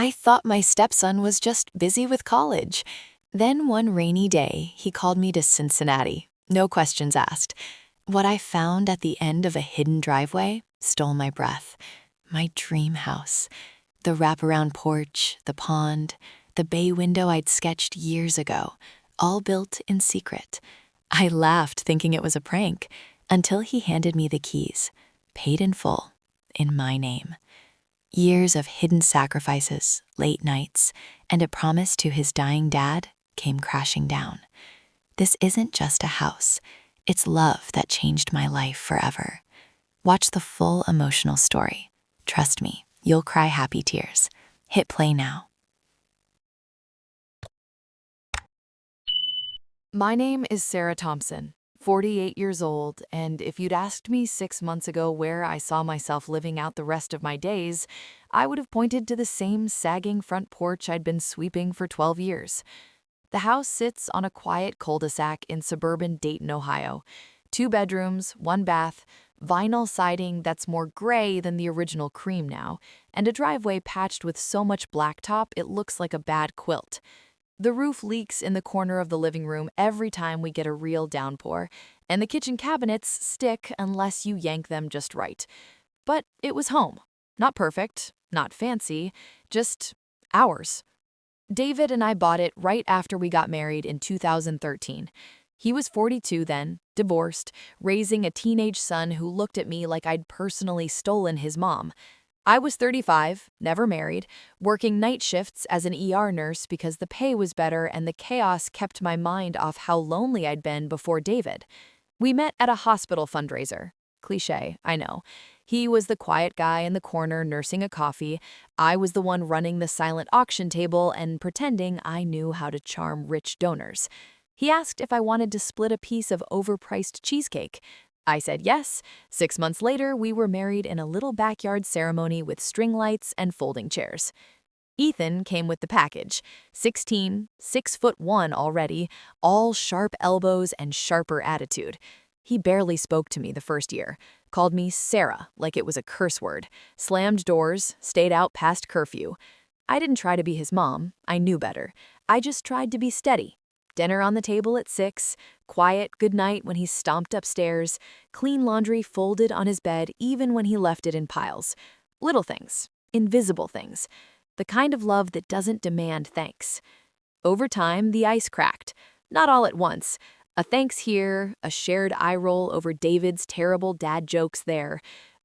I thought my stepson was just busy with college. Then one rainy day, he called me to Cincinnati, no questions asked. What I found at the end of a hidden driveway stole my breath. My dream house. The wraparound porch, the pond, the bay window I'd sketched years ago, all built in secret. I laughed thinking it was a prank until he handed me the keys, paid in full, in my name. Years of hidden sacrifices, late nights, and a promise to his dying dad came crashing down. This isn't just a house, it's love that changed my life forever. Watch the full emotional story. Trust me, you'll cry happy tears. Hit play now. My name is Sarah Thompson, 48 years old, and if you'd asked me 6 months ago where I saw myself living out the rest of my days, I would have pointed to the same sagging front porch I'd been sweeping for 12 years. The house sits on a quiet cul-de-sac in suburban Dayton, Ohio. 2 bedrooms, 1 bath, vinyl siding that's more gray than the original cream now, and a driveway patched with so much blacktop it looks like a bad quilt. The roof leaks in the corner of the living room every time we get a real downpour, and the kitchen cabinets stick unless you yank them just right. But it was home. Not perfect, not fancy, just ours. David and I bought it right after we got married in 2013. He was 42 then, divorced, raising a teenage son who looked at me like I'd personally stolen his mom. I was 35, never married, working night shifts as an ER nurse because the pay was better and the chaos kept my mind off how lonely I'd been before David. We met at a hospital fundraiser. Cliché, I know. He was the quiet guy in the corner nursing a coffee. I was the one running the silent auction table and pretending I knew how to charm rich donors. He asked if I wanted to split a piece of overpriced cheesecake. I said yes. 6 months later, we were married in a little backyard ceremony with string lights and folding chairs. Ethan came with the package. 16, 6'1" already, all sharp elbows and sharper attitude. He barely spoke to me the first year, called me Sarah like it was a curse word, slammed doors, stayed out past curfew. I didn't try to be his mom, I knew better. I just tried to be steady. Dinner on the table at 6, quiet goodnight when he stomped upstairs, clean laundry folded on his bed even when he left it in piles. Little things, invisible things, the kind of love that doesn't demand thanks. Over time, the ice cracked. Not all at once. A thanks here, a shared eye roll over David's terrible dad jokes there.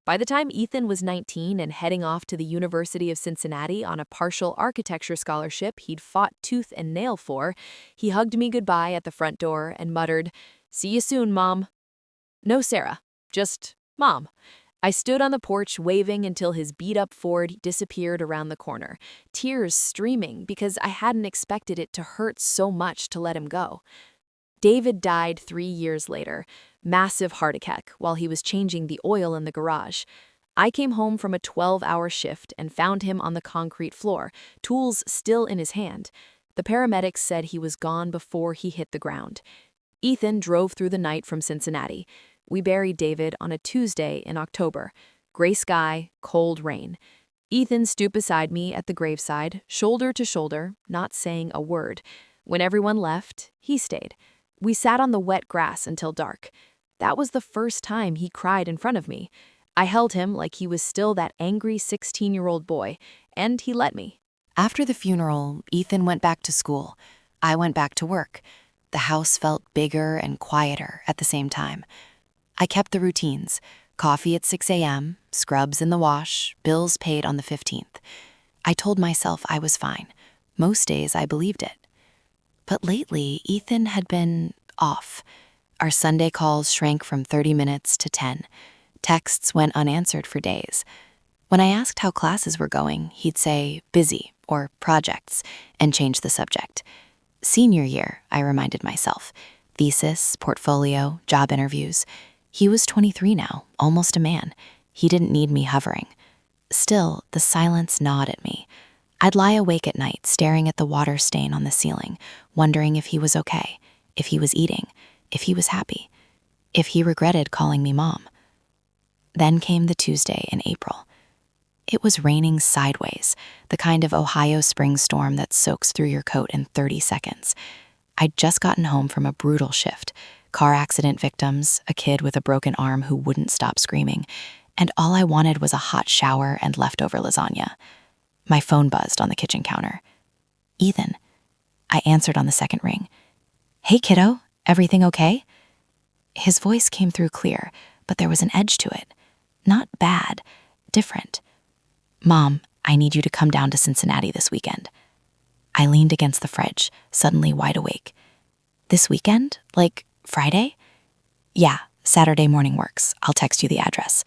By the time Ethan was 19 and heading off to the University of Cincinnati on a partial architecture scholarship he'd fought tooth and nail for, he hugged me goodbye at the front door and muttered, "See you soon, Mom." No Sarah, just Mom. I stood on the porch waving until his beat-up Ford disappeared around the corner, tears streaming because I hadn't expected it to hurt so much to let him go. David died 3 years later, massive heart attack, while he was changing the oil in the garage. I came home from a 12-hour shift and found him on the concrete floor, tools still in his hand. The paramedics said he was gone before he hit the ground. Ethan drove through the night from Cincinnati. We buried David on a Tuesday in October. Gray sky, cold rain. Ethan stooped beside me at the graveside, shoulder to shoulder, not saying a word. When everyone left, he stayed. We sat on the wet grass until dark. That was the first time he cried in front of me. I held him like he was still that angry 16-year-old boy, and he let me. After the funeral, Ethan went back to school. I went back to work. The house felt bigger and quieter at the same time. I kept the routines. Coffee at 6 a.m., scrubs in the wash, bills paid on the 15th. I told myself I was fine. Most days I believed it. But lately, Ethan had been off. Our Sunday calls shrank from 30 minutes to 10. Texts went unanswered for days. When I asked how classes were going, he'd say busy or projects and change the subject. Senior year, I reminded myself. Thesis, portfolio, job interviews. He was 23 now, almost a man. He didn't need me hovering. Still, the silence gnawed at me. I'd lie awake at night staring at the water stain on the ceiling, wondering if he was okay, if he was eating, if he was happy, if he regretted calling me Mom. Then came the Tuesday in April. It was raining sideways, the kind of Ohio spring storm that soaks through your coat in 30 seconds. I'd just gotten home from a brutal shift. Car accident victims, a kid with a broken arm who wouldn't stop screaming, and all I wanted was a hot shower and leftover lasagna. My phone buzzed on the kitchen counter. Ethan. I answered on the second ring. Hey, kiddo, everything okay? His voice came through clear, but there was an edge to it. Not bad, different. Mom, I need you to come down to Cincinnati this weekend. I leaned against the fridge, suddenly wide awake. This weekend? Like Friday? Yeah, Saturday morning works. I'll text you the address.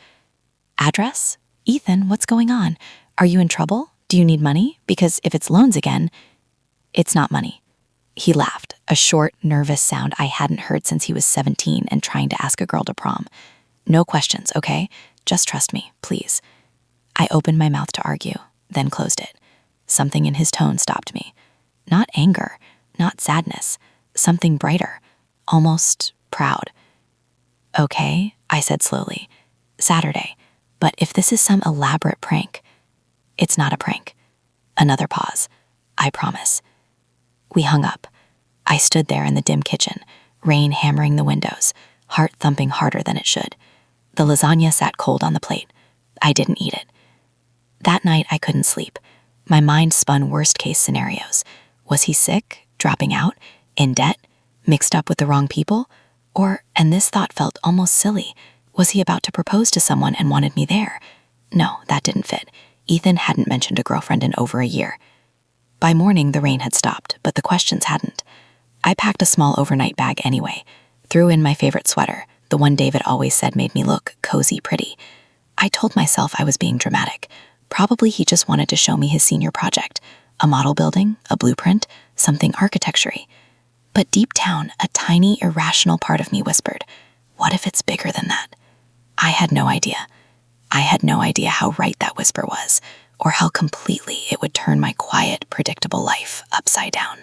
Address? Ethan, what's going on? Are you in trouble? Do you need money? Because if it's loans again, it's not money. He laughed, a short, nervous sound I hadn't heard since he was 17 and trying to ask a girl to prom. No questions, okay? Just trust me, please. I opened my mouth to argue, then closed it. Something in his tone stopped me. Not anger, not sadness, something brighter, almost proud. Okay, I said slowly. Saturday, but if this is some elaborate prank, it's not a prank. Another pause. I promise. We hung up. I stood there in the dim kitchen, rain hammering the windows, heart thumping harder than it should. The lasagna sat cold on the plate. I didn't eat it. That night, I couldn't sleep. My mind spun worst-case scenarios. Was he sick, dropping out, in debt, mixed up with the wrong people? Or, and this thought felt almost silly, was he about to propose to someone and wanted me there? No, that didn't fit. Ethan hadn't mentioned a girlfriend in over a year. By morning, the rain had stopped, but the questions hadn't. I packed a small overnight bag anyway, threw in my favorite sweater, the one David always said made me look cozy pretty. I told myself I was being dramatic. Probably he just wanted to show me his senior project, a model building, a blueprint, something architecture-y. But deep down, a tiny, irrational part of me whispered, what if it's bigger than that? I had no idea. I had no idea how right that whisper was, or how completely it would turn my quiet, predictable life upside down.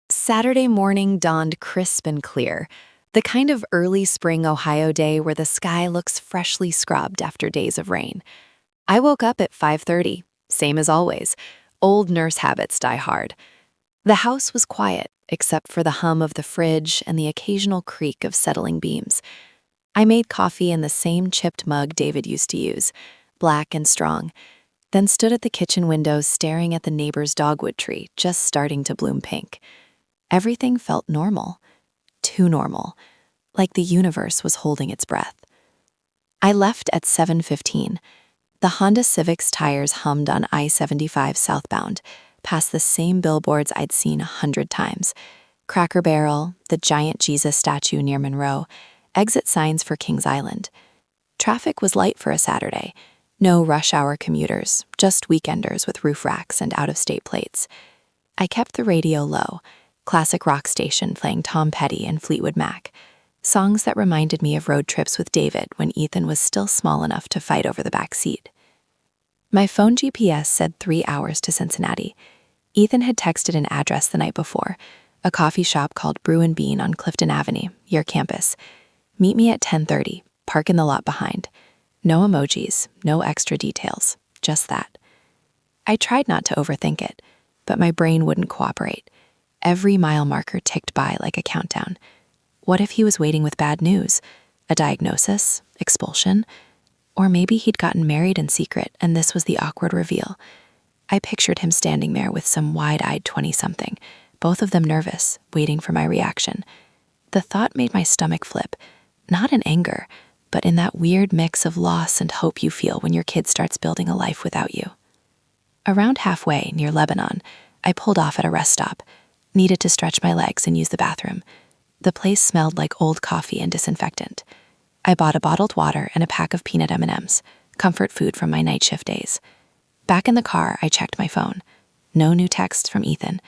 Saturday morning dawned crisp and clear, the kind of early spring Ohio day where the sky looks freshly scrubbed after days of rain. I woke up at 5:30, same as always. Old nurse habits die hard. The house was quiet, except for the hum of the fridge and the occasional creak of settling beams. I made coffee in the same chipped mug David used to use, black and strong, then stood at the kitchen window staring at the neighbor's dogwood tree just starting to bloom pink. Everything felt normal, too normal, like the universe was holding its breath. I left at 7:15. The Honda Civic's tires hummed on I-75 southbound, past the same billboards I'd seen 100 times. Cracker Barrel, the giant Jesus statue near Monroe, exit signs for Kings Island. Traffic was light for a Saturday. No rush hour commuters, just weekenders with roof racks and out-of-state plates. I kept the radio low, classic rock station playing Tom Petty and Fleetwood Mac, songs that reminded me of road trips with David when Ethan was still small enough to fight over the back seat. My phone GPS said 3 hours to Cincinnati. Ethan had texted an address the night before, a coffee shop called Brew and Bean on Clifton Avenue, your campus. Meet me at 10:30, park in the lot behind. No emojis, no extra details, just that. I tried not to overthink it, but my brain wouldn't cooperate. Every mile marker ticked by like a countdown. What if he was waiting with bad news? A diagnosis? Expulsion? Or maybe he'd gotten married in secret and this was the awkward reveal. I pictured him standing there with some wide-eyed 20-something, both of them nervous, waiting for my reaction. The thought made my stomach flip, not in anger, but in that weird mix of loss and hope you feel when your kid starts building a life without you. Around halfway, near Lebanon, I pulled off at a rest stop, needed to stretch my legs and use the bathroom. The place smelled like old coffee and disinfectant. I bought a bottled water and a pack of peanut M&Ms, comfort food from my night shift days. Back in the car, I checked my phone. No new texts from Ethan,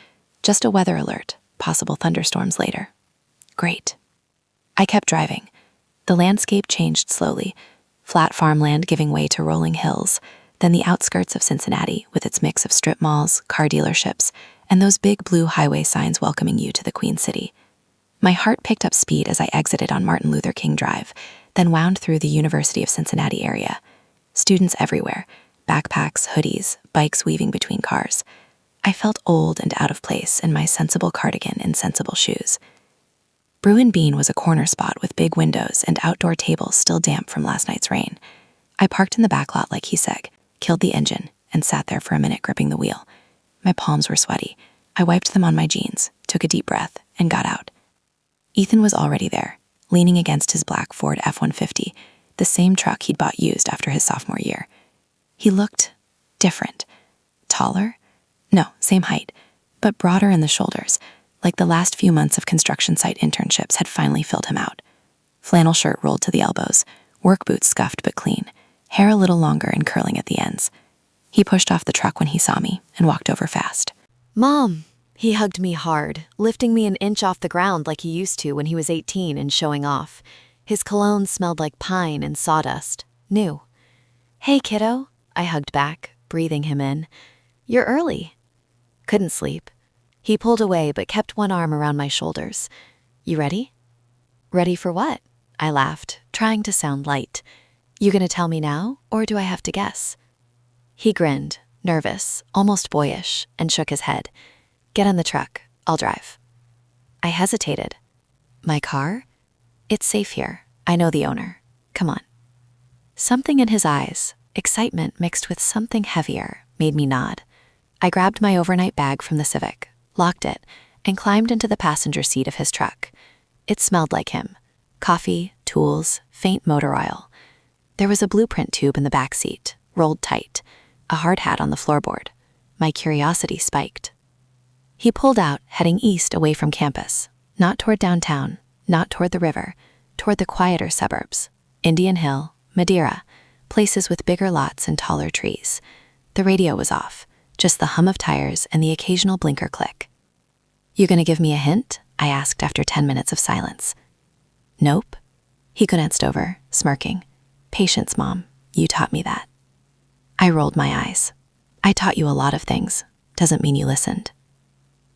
just a weather alert, possible thunderstorms later. Great. I kept driving. The landscape changed slowly, flat farmland giving way to rolling hills, then the outskirts of Cincinnati with its mix of strip malls, car dealerships, and those big blue highway signs welcoming you to the Queen City. My heart picked up speed as I exited on Martin Luther King Drive, then wound through the University of Cincinnati area. Students everywhere, backpacks, hoodies, bikes weaving between cars. I felt old and out of place in my sensible cardigan and sensible shoes. Brew and Bean was a corner spot with big windows and outdoor tables still damp from last night's rain. I parked in the back lot like he said, killed the engine, and sat there for a minute gripping the wheel. My palms were sweaty. I wiped them on my jeans, took a deep breath, and got out. Ethan was already there, leaning against his black Ford F-150, the same truck he'd bought used after his sophomore year. He looked different. Taller? No, same height, but broader in the shoulders, like the last few months of construction site internships had finally filled him out. Flannel shirt rolled to the elbows, work boots scuffed but clean, hair a little longer and curling at the ends. He pushed off the truck when he saw me and walked over fast. Mom! He hugged me hard, lifting me an inch off the ground like he used to when he was 18 and showing off. His cologne smelled like pine and sawdust. New. Hey, kiddo, I hugged back, breathing him in. You're early. Couldn't sleep. He pulled away but kept one arm around my shoulders. You ready? Ready for what? I laughed, trying to sound light. You gonna tell me now, or do I have to guess? He grinned, nervous, almost boyish, and shook his head. Get in the truck. I'll drive. I hesitated. My car? It's safe here. I know the owner. Come on. Something in his eyes, excitement mixed with something heavier, made me nod. I grabbed my overnight bag from the Civic, locked it, and climbed into the passenger seat of his truck. It smelled like him. Coffee, tools, faint motor oil. There was a blueprint tube in the back seat, rolled tight, a hard hat on the floorboard. My curiosity spiked. He pulled out, heading east away from campus, not toward downtown, not toward the river, toward the quieter suburbs, Indian Hill, Madeira, places with bigger lots and taller trees. The radio was off, just the hum of tires and the occasional blinker click. You gonna give me a hint? I asked after 10 minutes of silence. Nope. He glanced over, smirking. Patience, Mom. You taught me that. I rolled my eyes. I taught you a lot of things. Doesn't mean you listened.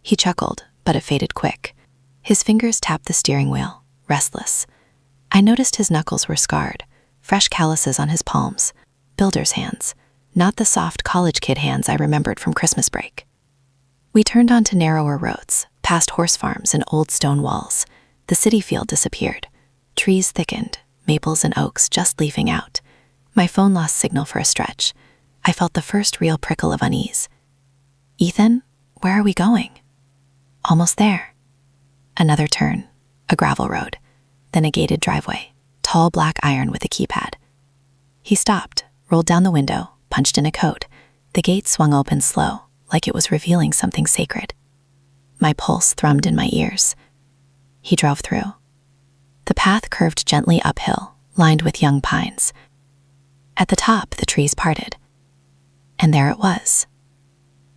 He chuckled, but it faded quick. His fingers tapped the steering wheel, restless. I noticed his knuckles were scarred, fresh calluses on his palms, builder's hands, not the soft college kid hands I remembered from Christmas break. We turned onto narrower roads, past horse farms and old stone walls. The city field disappeared. Trees thickened, maples and oaks just leafing out. My phone lost signal for a stretch. I felt the first real prickle of unease. Ethan, where are we going? Almost there. Another turn, a gravel road, then a gated driveway, tall black iron with a keypad. He stopped, rolled down the window, punched in a code. The gate swung open slow, like it was revealing something sacred. My pulse thrummed in my ears. He drove through. The path curved gently uphill, lined with young pines. At the top, the trees parted. And there it was.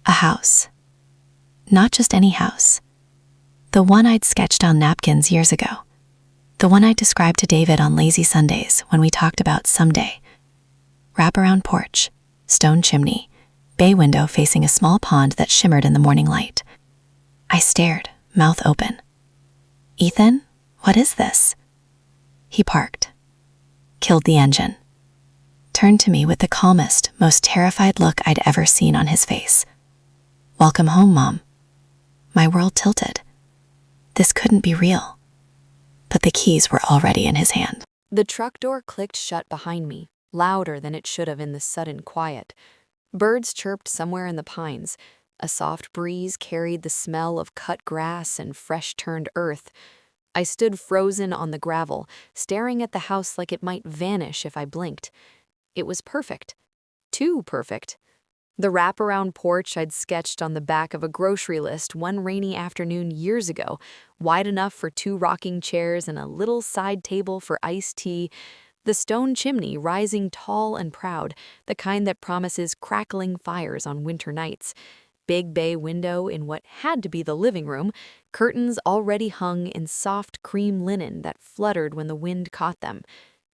A house. Not just any house. The one I'd sketched on napkins years ago. The one I described to David on lazy Sundays when we talked about someday. Wraparound porch, stone chimney, bay window facing a small pond that shimmered in the morning light. I stared, mouth open. Ethan, what is this? He parked. Killed the engine. Turned to me with the calmest, most terrified look I'd ever seen on his face. Welcome home, Mom. My world tilted. This couldn't be real. But the keys were already in his hand. The truck door clicked shut behind me, louder than it should have in the sudden quiet. Birds chirped somewhere in the pines. A soft breeze carried the smell of cut grass and fresh-turned earth. I stood frozen on the gravel, staring at the house like it might vanish if I blinked. It was perfect. Too perfect. The wraparound porch I'd sketched on the back of a grocery list one rainy afternoon years ago, wide enough for 2 rocking chairs and a little side table for iced tea. The stone chimney rising tall and proud, the kind that promises crackling fires on winter nights. Big bay window in what had to be the living room, curtains already hung in soft cream linen that fluttered when the wind caught them.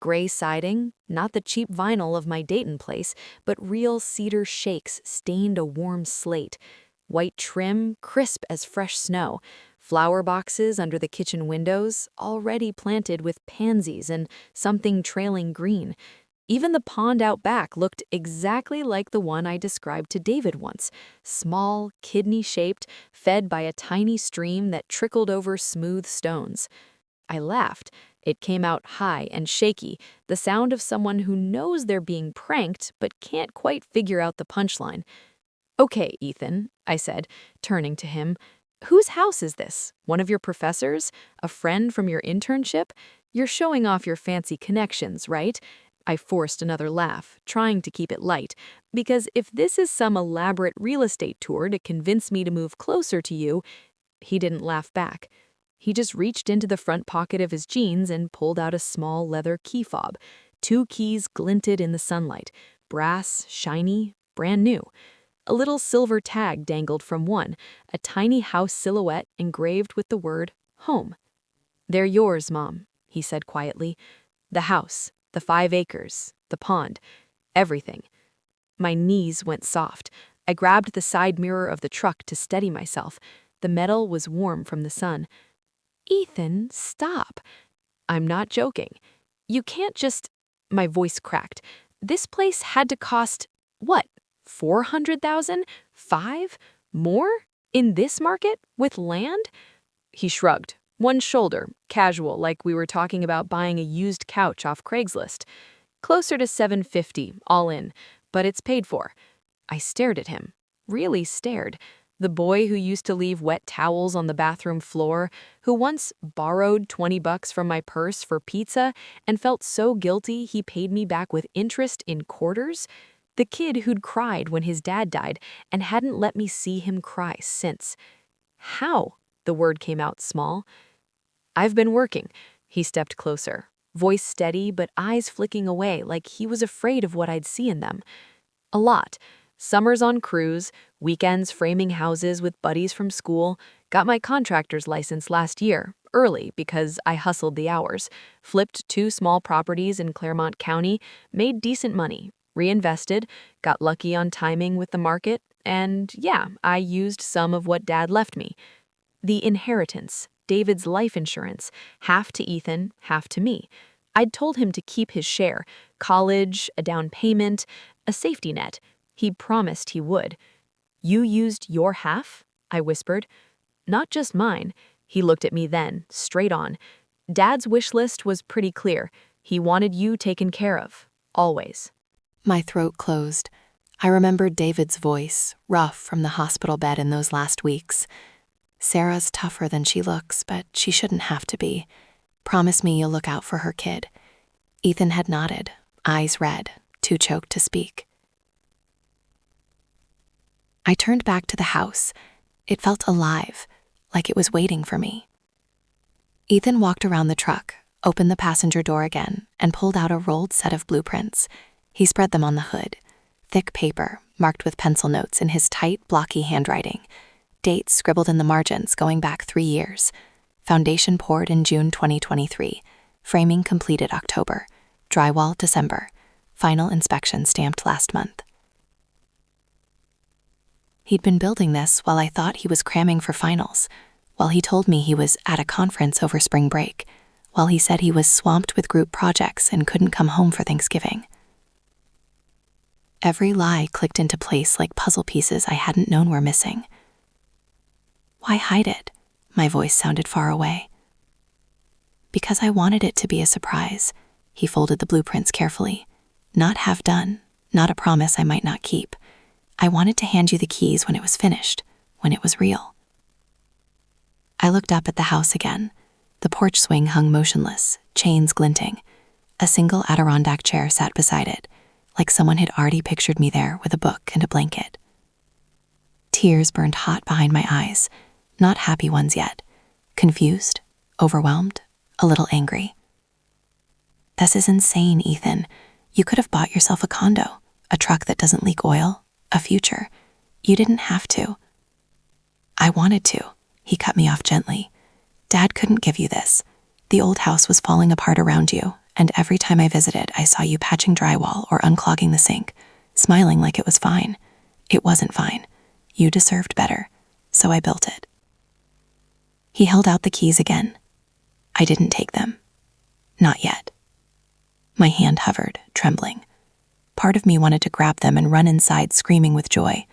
Gray siding, not the cheap vinyl of my Dayton place, but real cedar shakes stained a warm slate. White trim, crisp as fresh snow. Flower boxes under the kitchen windows, already planted with pansies and something trailing green. Even the pond out back looked exactly like the one I described to David once. Small, kidney-shaped, fed by a tiny stream that trickled over smooth stones. I laughed. It came out high and shaky, the sound of someone who knows they're being pranked but can't quite figure out the punchline. "Okay, Ethan," I said, turning to him. "Whose house is this? One of your professors? A friend from your internship? You're showing off your fancy connections, right?" I forced another laugh, trying to keep it light, because if this is some elaborate real estate tour to convince me to move closer to you, he didn't laugh back. He just reached into the front pocket of his jeans and pulled out a small leather key fob. 2 keys glinted in the sunlight, brass, shiny, brand new. A little silver tag dangled from one, a tiny house silhouette engraved with the word home. "They're yours, Mom," he said quietly. "The house, the 5 acres, the pond, everything." My knees went soft. I grabbed the side mirror of the truck to steady myself. The metal was warm from the sun. "Ethan, stop." "I'm not joking. You can't just—" My voice cracked. "This place had to cost, what, 400,000? 5? More? In this market? With land?" He shrugged. One shoulder, casual, like we were talking about buying a used couch off Craigslist. "Closer to 750, all in, but it's paid for." I stared at him. Really stared. The boy who used to leave wet towels on the bathroom floor, who once borrowed $20 from my purse for pizza and felt so guilty he paid me back with interest in quarters. The kid who'd cried when his dad died and hadn't let me see him cry since. "How?" The word came out small. "I've been working." He stepped closer, voice steady but eyes flicking away like he was afraid of what I'd see in them. "A lot. Summers on cruise, weekends framing houses with buddies from school. Got my contractor's license last year, early because I hustled the hours. Flipped 2 small properties in Claremont County, made decent money, reinvested, got lucky on timing with the market, and yeah, I used some of what Dad left me. The inheritance, David's life insurance, half to Ethan, half to me. I'd told him to keep his share, college, a down payment, a safety net. He promised he would. "You used your half?" I whispered. "Not just mine." He looked at me then, straight on. "Dad's wish list was pretty clear. He wanted you taken care of. Always." My throat closed. I remembered David's voice, rough from the hospital bed in those last weeks. "Sarah's tougher than she looks, but she shouldn't have to be. Promise me you'll look out for her kid." Ethan had nodded, eyes red, too choked to speak. I turned back to the house. It felt alive, like it was waiting for me. Ethan walked around the truck, opened the passenger door again, and pulled out a rolled set of blueprints. He spread them on the hood. Thick paper, marked with pencil notes in his tight, blocky handwriting. Dates scribbled in the margins going back 3 years. Foundation poured in June 2023. Framing completed October. Drywall December. Final inspection stamped last month. He'd been building this while I thought he was cramming for finals, while he told me he was at a conference over spring break, while he said he was swamped with group projects and couldn't come home for Thanksgiving. Every lie clicked into place like puzzle pieces I hadn't known were missing. "Why hide it?" My voice sounded far away. "Because I wanted it to be a surprise." He folded the blueprints carefully. "Not half done, not a promise I might not keep. I wanted to hand you the keys when it was finished, when it was real." I looked up at the house again. The porch swing hung motionless, chains glinting. A single Adirondack chair sat beside it, like someone had already pictured me there with a book and a blanket. Tears burned hot behind my eyes, not happy ones yet. Confused, overwhelmed, a little angry. "This is insane, Ethan. You could have bought yourself a condo, a truck that doesn't leak oil, a future. You didn't have to." "I wanted to," he cut me off gently. "Dad couldn't give you this. The old house was falling apart around you, and every time I visited, I saw you patching drywall or unclogging the sink, smiling like it was fine. It wasn't fine. You deserved better, so I built it." He held out the keys again. I didn't take them. Not yet. My hand hovered, trembling. Part of me wanted to grab them and run inside screaming with joy.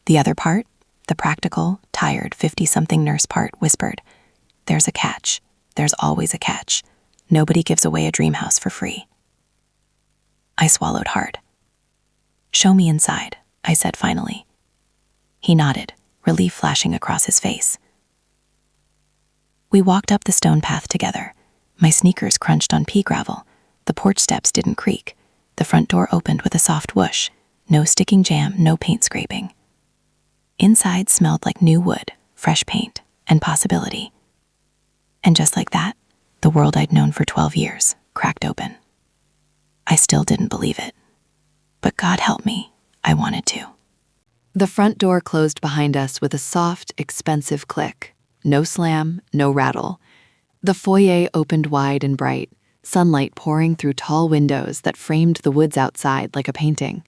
The other part, the practical, tired 50-something nurse part, whispered, "There's a catch. There's always a catch. Nobody gives away a dream house for free." I swallowed hard. "Show me inside," I said finally. He nodded, relief flashing across his face. We walked up the stone path together. My sneakers crunched on pea gravel. The porch steps didn't creak. The front door opened with a soft whoosh. No sticking jam, no paint scraping. Inside smelled like new wood, fresh paint, and possibility. And just like that, the world I'd known for 12 years cracked open. I still didn't believe it. But God help me, I wanted to. The front door closed behind us with a soft, expensive click. No slam, no rattle. The foyer opened wide and bright, sunlight pouring through tall windows that framed the woods outside like a painting.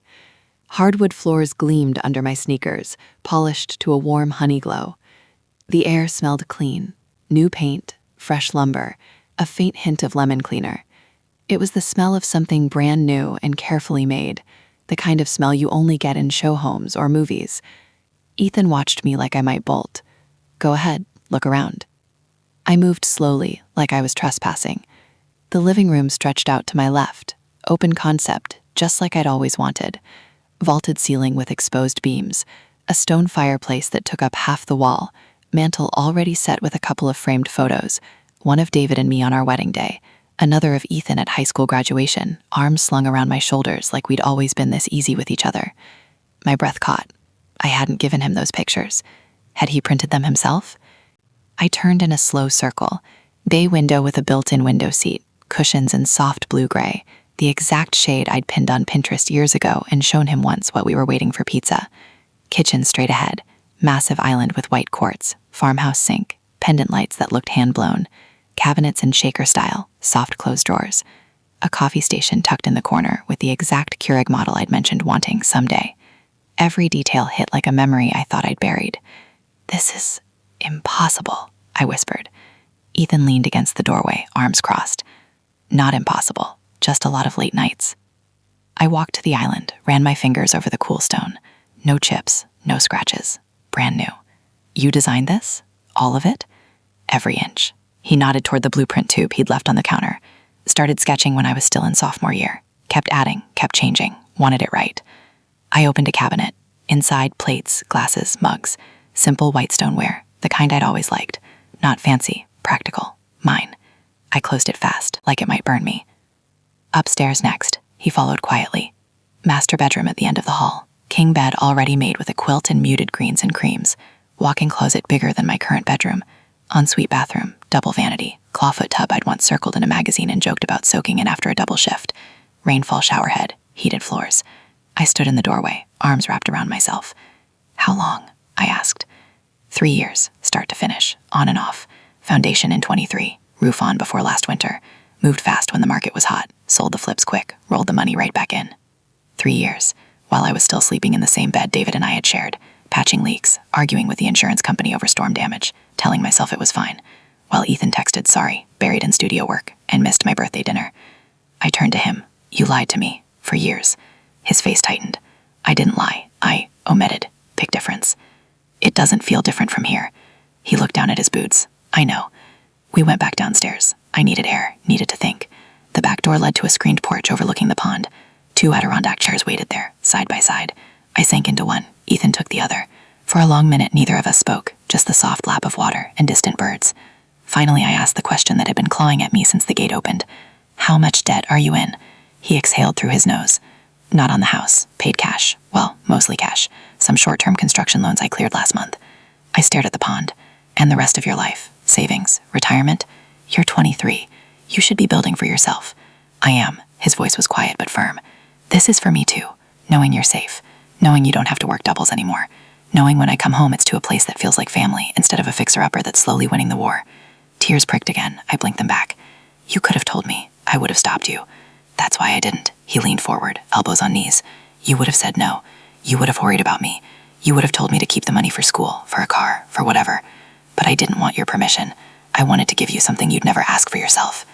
Hardwood floors gleamed under my sneakers, polished to a warm honey glow. The air smelled clean, new paint, fresh lumber, a faint hint of lemon cleaner. It was the smell of something brand new and carefully made, the kind of smell you only get in show homes or movies. Ethan watched me like I might bolt. "Go ahead, look around." I moved slowly, like I was trespassing. The living room stretched out to my left, open concept, just like I'd always wanted. Vaulted ceiling with exposed beams, a stone fireplace that took up half the wall, mantel already set with a couple of framed photos, one of David and me on our wedding day, another of Ethan at high school graduation, arms slung around my shoulders like we'd always been this easy with each other. My breath caught. I hadn't given him those pictures. Had he printed them himself? I turned in a slow circle, bay window with a built-in window seat, cushions in soft blue-gray, the exact shade I'd pinned on Pinterest years ago and shown him once while we were waiting for pizza. Kitchen straight ahead, massive island with white quartz, farmhouse sink, pendant lights that looked hand-blown, cabinets in shaker style, soft closed drawers. A coffee station tucked in the corner with the exact Keurig model I'd mentioned wanting someday. Every detail hit like a memory I thought I'd buried. "This is impossible," I whispered. Ethan leaned against the doorway, arms crossed. "Not impossible, just a lot of late nights." I walked to the island, ran my fingers over the cool stone. No chips, no scratches, brand new. "You designed this? All of it?" "Every inch." He nodded toward the blueprint tube he'd left on the counter. "Started sketching when I was still in sophomore year. Kept adding, kept changing, wanted it right." I opened a cabinet. Inside, plates, glasses, mugs. Simple white stoneware, the kind I'd always liked. Not fancy, practical, mine. I closed it fast, like it might burn me. Upstairs next, he followed quietly. Master bedroom at the end of the hall. King bed already made with a quilt and muted greens and creams. Walk-in closet bigger than my current bedroom. Ensuite bathroom, double vanity, clawfoot tub I'd once circled in a magazine and joked about soaking in after a double shift. Rainfall showerhead, heated floors. I stood in the doorway, arms wrapped around myself. "How long?" I asked. 3 years, start to finish, on and off. Foundation in 23, roof on before last winter. Moved fast when the market was hot, sold the flips quick, rolled the money right back in. 3 years, while I was still sleeping in the same bed David and I had shared, patching leaks, arguing with the insurance company over storm damage, telling myself it was fine, while Ethan texted sorry, buried in studio work, and missed my birthday dinner. I turned to him. "You lied to me, for years." His face tightened. "I didn't lie. I omitted. Big difference." "It doesn't feel different from here." He looked down at his boots. "I know." We went back downstairs. I needed air, needed to think. The back door led to a screened porch overlooking the pond. 2 Adirondack chairs waited there, side by side. I sank into one. Ethan took the other. For a long minute, neither of us spoke, just the soft lap of water and distant birds. Finally, I asked the question that had been clawing at me since the gate opened. "How much debt are you in?" He exhaled through his nose. "Not on the house. Paid cash. Well, mostly cash. Some short-term construction loans I cleared last month." I stared at the pond. "And the rest of your life? Savings? Retirement? You're 23. You should be building for yourself." "I am." His voice was quiet but firm. "This is for me too. Knowing you're safe. Knowing you don't have to work doubles anymore. Knowing when I come home it's to a place that feels like family instead of a fixer-upper that's slowly winning the war." Tears pricked again. I blinked them back. "You could have told me. I would have stopped you." "That's why I didn't." He leaned forward, elbows on knees. "You would have said no. You would have worried about me. You would have told me to keep the money for school, for a car, for whatever. But I didn't want your permission. I wanted to give you something you'd never ask for yourself."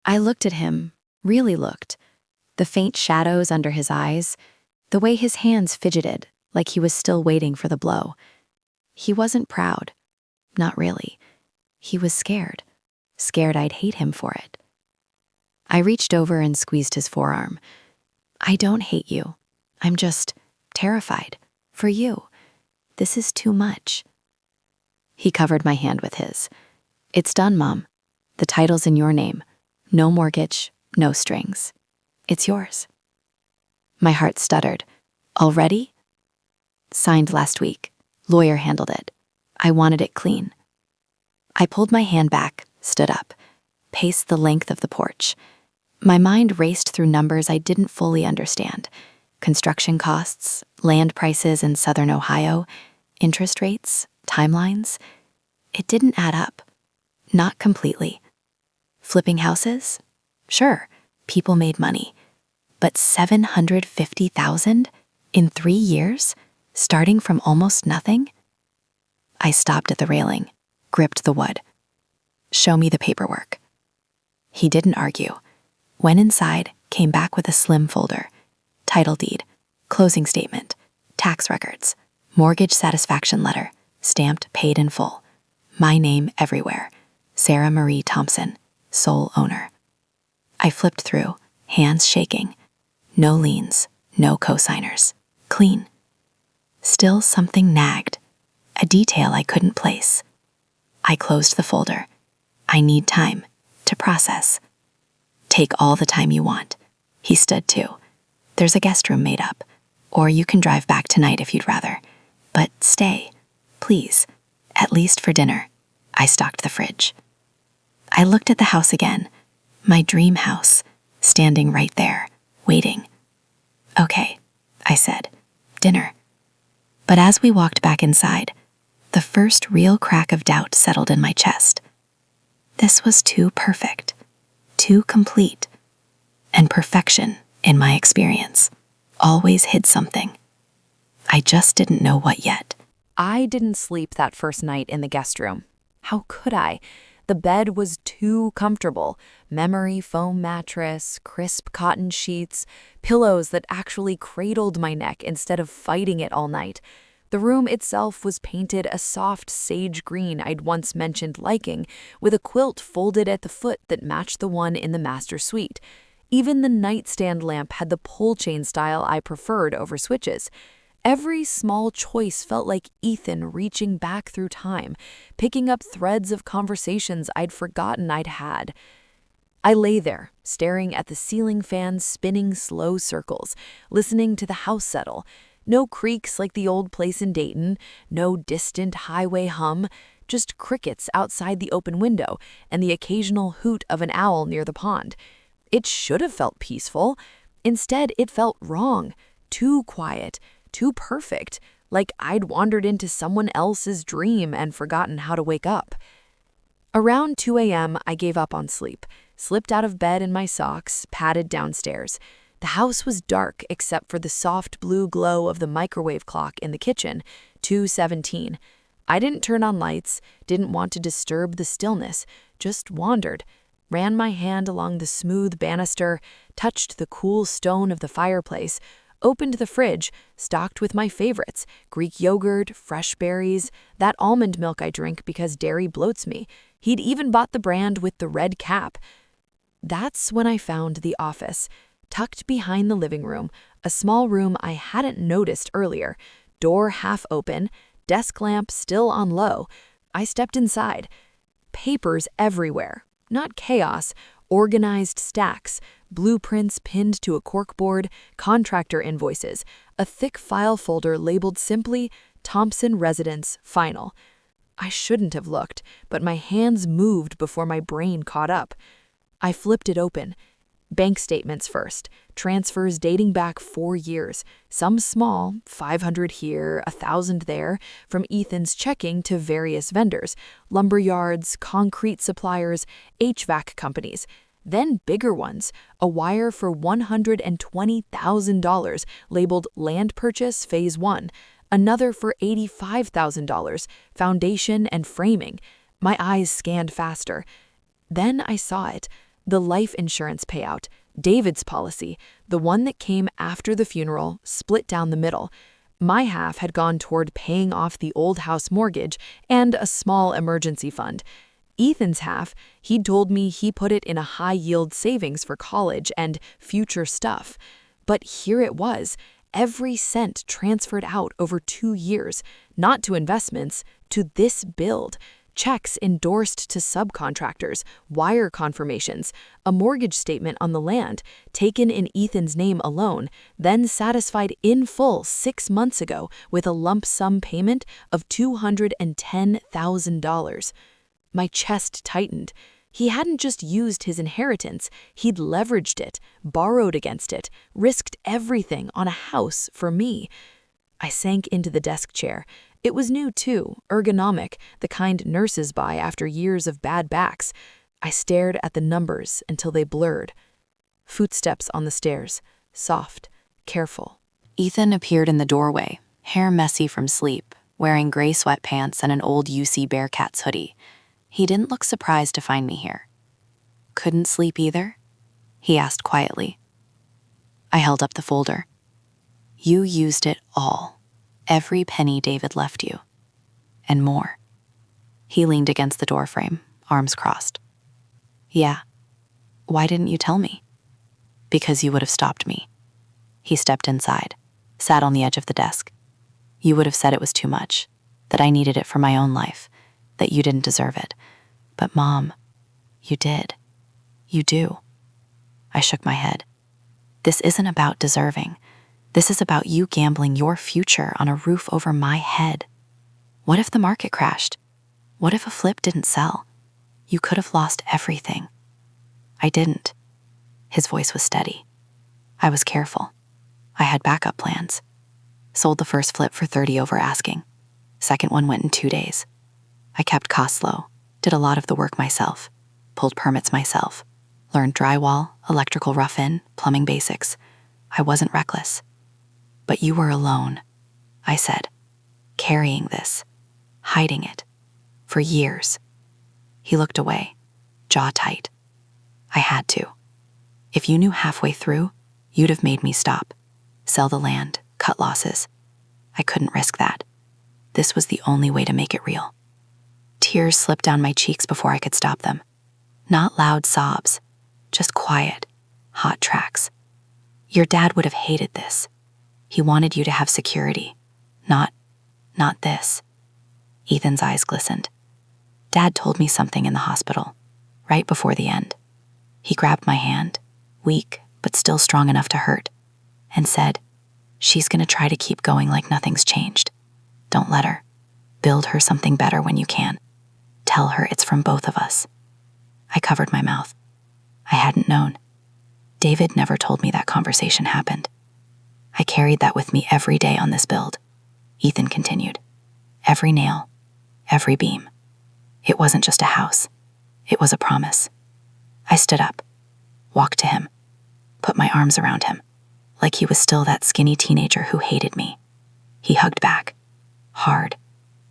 I looked at him, really looked. The faint shadows under his eyes, the way his hands fidgeted, like he was still waiting for the blow. He wasn't proud. Not really. He was scared. Scared I'd hate him for it. I reached over and squeezed his forearm. I don't hate you. I'm just terrified. For you. This is too much. He covered my hand with his. It's done, Mom. The title's in your name. No mortgage, no strings. It's yours. My heart stuttered. Already? Signed last week. Lawyer handled it. I wanted it clean. I pulled my hand back, stood up, paced the length of the porch. My mind raced through numbers I didn't fully understand. Construction costs, land prices in southern Ohio, interest rates, timelines. It didn't add up. Not completely. Flipping houses? Sure, people made money. But $750,000 in 3 years, starting from almost nothing? I stopped at the railing, gripped the wood. Show me the paperwork. He didn't argue. Went inside, came back with a slim folder. Title deed, closing statement, tax records, mortgage satisfaction letter, stamped paid in full. My name everywhere. Sarah Marie Thompson, sole owner. I flipped through, hands shaking. No liens, no co-signers. Clean. Still something nagged, a detail I couldn't place. I closed the folder. I need time to process. Take all the time you want. He stood too. There's a guest room made up, or you can drive back tonight if you'd rather. But stay, please, at least for dinner. I stocked the fridge. I looked at the house again, my dream house, standing right there, waiting. Okay, I said, dinner. But as we walked back inside, the first real crack of doubt settled in my chest. This was too perfect, too complete, and perfection, in my experience, always hid something. I just didn't know what yet. I didn't sleep that first night in the guest room. How could I? The bed was too comfortable. Memory foam mattress, crisp cotton sheets, pillows that actually cradled my neck instead of fighting it all night. The room itself was painted a soft sage green I'd once mentioned liking, with a quilt folded at the foot that matched the one in the master suite. Even the nightstand lamp had the pull chain style I preferred over switches. Every small choice felt like Ethan reaching back through time, picking up threads of conversations I'd forgotten I'd had. I lay there, staring at the ceiling fan spinning slow circles, listening to the house settle. No creaks like the old place in Dayton, no distant highway hum, just crickets outside the open window and the occasional hoot of an owl near the pond. It should have felt peaceful. Instead, it felt wrong, too quiet, too perfect, like I'd wandered into someone else's dream and forgotten how to wake up. Around 2 a.m., I gave up on sleep, slipped out of bed in my socks, padded downstairs. The house was dark except for the soft blue glow of the microwave clock in the kitchen, 2:17. I didn't turn on lights, didn't want to disturb the stillness, just wandered, ran my hand along the smooth banister, touched the cool stone of the fireplace, opened the fridge, stocked with my favorites, Greek yogurt, fresh berries, that almond milk I drink because dairy bloats me. He'd even bought the brand with the red cap. That's when I found the office, tucked behind the living room, a small room I hadn't noticed earlier, door half open, desk lamp still on low. I stepped inside. Papers everywhere, not chaos, organized stacks, blueprints pinned to a corkboard, contractor invoices, a thick file folder labeled simply Thompson Residence Final. I shouldn't have looked, but my hands moved before my brain caught up. I flipped it open. Bank statements first, transfers dating back 4 years, some small, 500 here, 1,000 there, from Ethan's checking to various vendors, lumber yards, concrete suppliers, HVAC companies. Then bigger ones, a wire for $120,000 labeled Land Purchase Phase 1, another for $85,000, foundation and framing. My eyes scanned faster. Then I saw it, the life insurance payout, David's policy, the one that came after the funeral, split down the middle. My half had gone toward paying off the old house mortgage and a small emergency fund. Ethan's half, he'd told me he put it in a high-yield savings for college and future stuff. But here it was, every cent transferred out over 2 years, not to investments, to this build. Checks endorsed to subcontractors, wire confirmations, a mortgage statement on the land, taken in Ethan's name alone, then satisfied in full 6 months ago with a lump sum payment of $210,000. My chest tightened. He hadn't just used his inheritance, he'd leveraged it, borrowed against it, risked everything on a house for me. I sank into the desk chair. It was new too, ergonomic, the kind nurses buy after years of bad backs. I stared at the numbers until they blurred. Footsteps on the stairs, soft, careful. Ethan appeared in the doorway, hair messy from sleep, wearing gray sweatpants and an old UC Bearcats hoodie. He didn't look surprised to find me here. "Couldn't sleep either?" he asked quietly. I held up the folder. "You used it all. Every penny David left you. And more." He leaned against the doorframe, arms crossed. "Yeah. Why didn't you tell me?" "Because you would have stopped me." He stepped inside, sat on the edge of the desk. "You would have said it was too much, that I needed it for my own life, that you didn't deserve it. But Mom, you did. You do." I shook my head. "This isn't about deserving. This is about you gambling your future on a roof over my head. What if the market crashed? What if a flip didn't sell? You could have lost everything." "I didn't." His voice was steady. "I was careful. I had backup plans. Sold the first flip for 30 over asking. Second one went in 2 days. I kept costs low, did a lot of the work myself, pulled permits myself, learned drywall, electrical rough-in, plumbing basics. I wasn't reckless. But you were alone," I said, "carrying this, hiding it, for years." He looked away, jaw tight. "I had to. If you knew halfway through, you'd have made me stop, sell the land, cut losses. I couldn't risk that. This was the only way to make it real." Tears slipped down my cheeks before I could stop them. Not loud sobs, just quiet, hot tracks. "Your dad would have hated this. He wanted you to have security. Not this." Ethan's eyes glistened. "Dad told me something in the hospital, right before the end. He grabbed my hand, weak but still strong enough to hurt, and said, 'She's gonna try to keep going like nothing's changed. Don't let her. Build her something better when you can. Tell her it's from both of us.'" I covered my mouth. I hadn't known. David never told me that conversation happened. I carried that with me every day on this build. Ethan continued. Every nail, every beam. It wasn't just a house. It was a promise. I stood up, walked to him, put my arms around him, like he was still that skinny teenager who hated me. He hugged back, hard,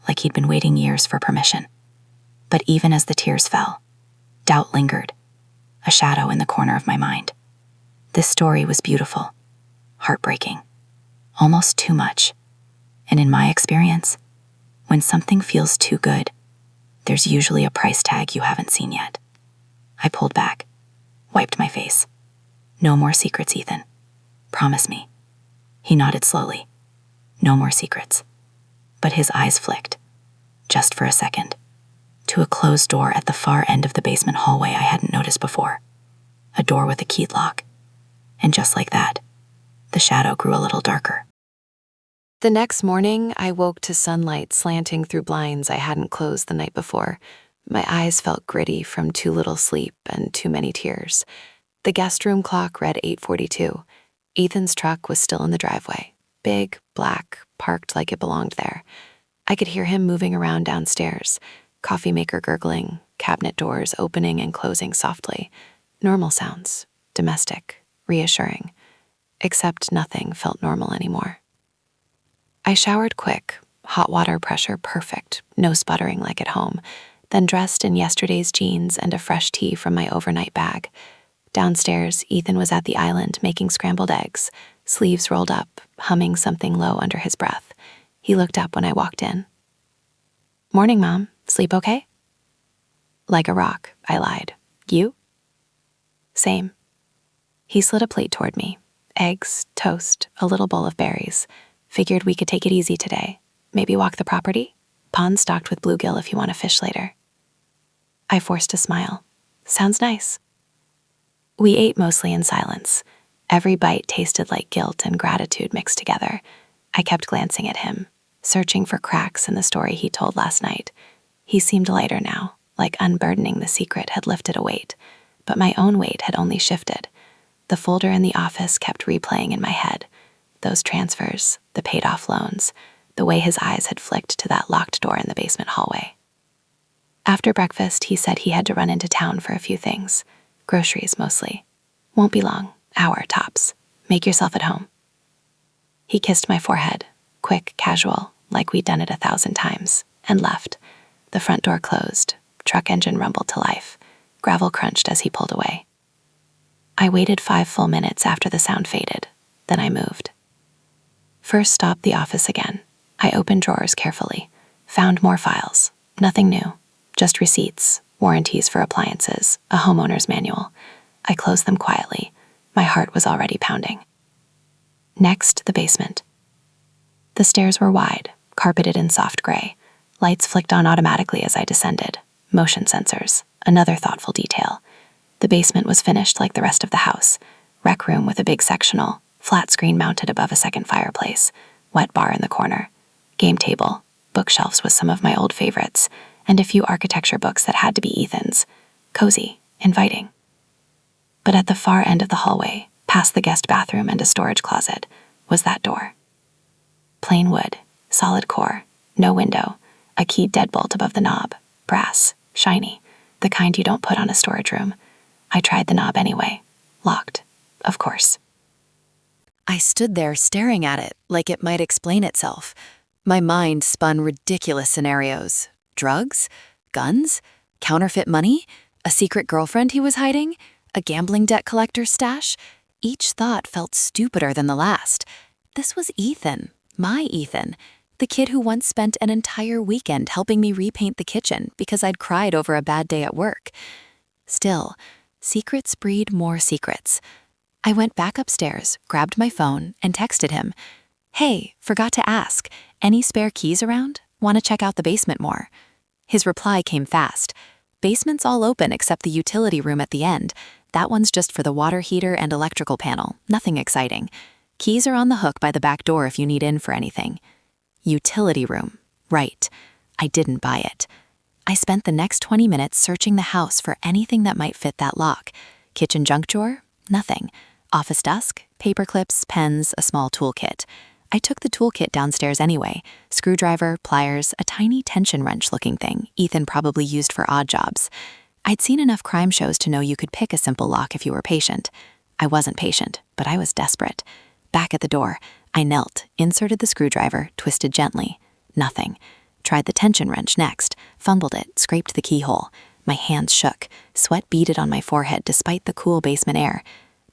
like he'd been waiting years for permission. But even as the tears fell, doubt lingered, a shadow in the corner of my mind. This story was beautiful, heartbreaking, almost too much. And in my experience, when something feels too good, there's usually a price tag you haven't seen yet. I pulled back, wiped my face. "No more secrets, Ethan. Promise me." He nodded slowly. "No more secrets." But his eyes flicked, just for a second, to a closed door at the far end of the basement hallway I hadn't noticed before. A door with a keyed lock. And just like that, the shadow grew a little darker. The next morning, I woke to sunlight slanting through blinds I hadn't closed the night before. My eyes felt gritty from too little sleep and too many tears. The guest room clock read 8:42. Ethan's truck was still in the driveway, big, black, parked like it belonged there. I could hear him moving around downstairs, coffee maker gurgling, cabinet doors opening and closing softly. Normal sounds, domestic, reassuring. Except nothing felt normal anymore. I showered quick, hot water pressure perfect, no sputtering like at home, then dressed in yesterday's jeans and a fresh tee from my overnight bag. Downstairs, Ethan was at the island making scrambled eggs, sleeves rolled up, humming something low under his breath. He looked up when I walked in. "Morning, Mom. Sleep okay?" "Like a rock," I lied. "You?" "Same." He slid a plate toward me. Eggs, toast, a little bowl of berries. Figured we could take it easy today. Maybe walk the property? Pond stocked with bluegill if you want to fish later. I forced a smile. Sounds nice. We ate mostly in silence. Every bite tasted like guilt and gratitude mixed together. I kept glancing at him, searching for cracks in the story he told last night. He seemed lighter now, like unburdening the secret had lifted a weight, but my own weight had only shifted. The folder in the office kept replaying in my head. Those transfers, the paid-off loans, the way his eyes had flicked to that locked door in the basement hallway. After breakfast, he said he had to run into town for a few things. Groceries, mostly. Won't be long, hour tops. Make yourself at home. He kissed my forehead, quick, casual, like we'd done it 1,000 times, and left. The front door closed. Truck engine rumbled to life. Gravel crunched as he pulled away. I waited 5 full minutes after the sound faded. Then I moved. First stop, the office again. I opened drawers carefully. Found more files. Nothing new. Just receipts, warranties for appliances, a homeowner's manual. I closed them quietly. My heart was already pounding. Next, the basement. The stairs were wide, carpeted in soft gray. Lights flicked on automatically as I descended. Motion sensors, another thoughtful detail. The basement was finished like the rest of the house. Rec room with a big sectional, flat screen mounted above a second fireplace, wet bar in the corner, game table, bookshelves with some of my old favorites, and a few architecture books that had to be Ethan's. Cozy, inviting. But at the far end of the hallway, past the guest bathroom and a storage closet, was that door. Plain wood, solid core, no window, a keyed deadbolt above the knob, brass, shiny, the kind you don't put on a storage room. I tried the knob anyway. Locked, of course. I stood there staring at it like it might explain itself. My mind spun ridiculous scenarios. Drugs? Guns? Counterfeit money? A secret girlfriend he was hiding? A gambling debt collector's stash? Each thought felt stupider than the last. This was Ethan, my Ethan, the kid who once spent an entire weekend helping me repaint the kitchen because I'd cried over a bad day at work. Still, secrets breed more secrets. I went back upstairs, grabbed my phone, and texted him, "Hey, forgot to ask, any spare keys around? Want to check out the basement more?" His reply came fast. "Basement's all open except the utility room at the end. That one's just for the water heater and electrical panel, nothing exciting. Keys are on the hook by the back door if you need in for anything." Utility room. Right. I didn't buy it. I spent the next 20 minutes searching the house for anything that might fit that lock. Kitchen junk drawer? Nothing. Office desk? Paper clips, pens, a small toolkit. I took the toolkit downstairs anyway. Screwdriver, pliers, a tiny tension wrench-looking thing Ethan probably used for odd jobs. I'd seen enough crime shows to know you could pick a simple lock if you were patient. I wasn't patient, but I was desperate. Back at the door, I knelt, inserted the screwdriver, twisted gently. Nothing. Tried the tension wrench next, fumbled it, scraped the keyhole. My hands shook, sweat beaded on my forehead despite the cool basement air.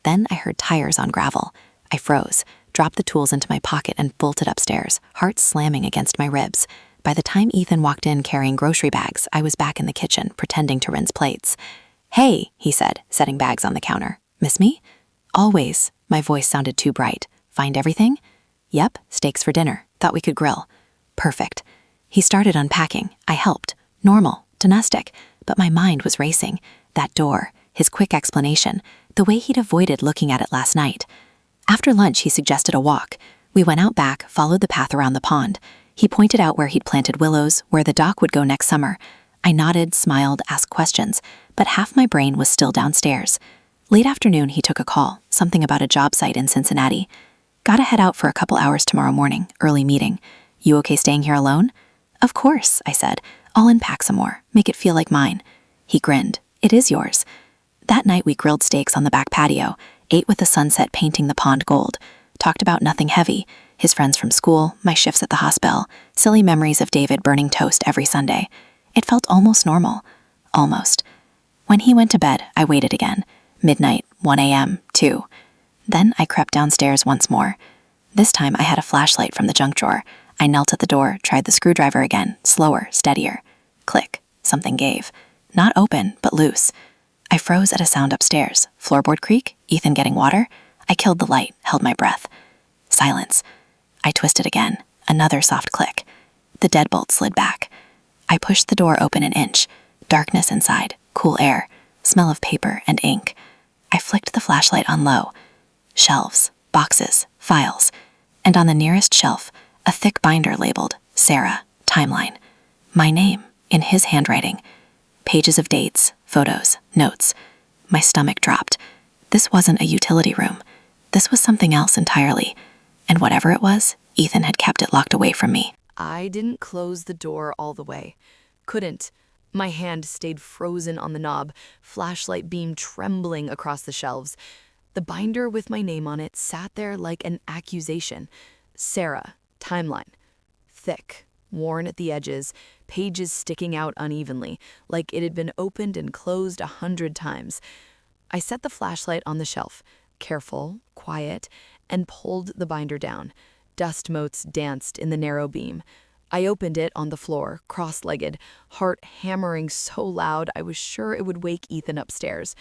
Then I heard tires on gravel. I froze, dropped the tools into my pocket and bolted upstairs, heart slamming against my ribs. By the time Ethan walked in carrying grocery bags, I was back in the kitchen, pretending to rinse plates. "Hey," he said, setting bags on the counter. "Miss me?" "Always." My voice sounded too bright. "Find everything?" "Yep, steaks for dinner. Thought we could grill." "Perfect." He started unpacking. I helped. Normal, domestic. But my mind was racing. That door, his quick explanation, the way he'd avoided looking at it last night. After lunch, he suggested a walk. We went out back, followed the path around the pond. He pointed out where he'd planted willows, where the dock would go next summer. I nodded, smiled, asked questions, but half my brain was still downstairs. Late afternoon, he took a call, something about a job site in Cincinnati. "Gotta head out for a couple hours tomorrow morning, early meeting. You okay staying here alone?" "Of course," I said. "I'll unpack some more, make it feel like mine." He grinned. "It is yours." That night we grilled steaks on the back patio, ate with the sunset painting the pond gold, talked about nothing heavy, his friends from school, my shifts at the hospital, silly memories of David burning toast every Sunday. It felt almost normal. Almost. When he went to bed, I waited again. Midnight, 1 a.m., too. Then I crept downstairs once more. This time I had a flashlight from the junk drawer. I knelt at the door, tried the screwdriver again, slower, steadier. Click. Something gave. Not open, but loose. I froze at a sound upstairs. Floorboard creak? Ethan getting water? I killed the light, held my breath. Silence. I twisted again. Another soft click. The deadbolt slid back. I pushed the door open an inch. Darkness inside, cool air, smell of paper and ink. I flicked the flashlight on low. Shelves, boxes, files. And on the nearest shelf, a thick binder labeled Sarah, Timeline. My name, in his handwriting. Pages of dates, photos, notes. My stomach dropped. This wasn't a utility room. This was something else entirely. And whatever it was, Ethan had kept it locked away from me. I didn't close the door all the way. Couldn't. My hand stayed frozen on the knob, flashlight beam trembling across the shelves. The binder with my name on it sat there like an accusation. Sarah, Timeline. Thick, worn at the edges, pages sticking out unevenly, like it had been opened and closed 100 times. I set the flashlight on the shelf, careful, quiet, and pulled the binder down. Dust motes danced in the narrow beam. I opened it on the floor, cross-legged, heart hammering so loud I was sure it would wake Ethan upstairs.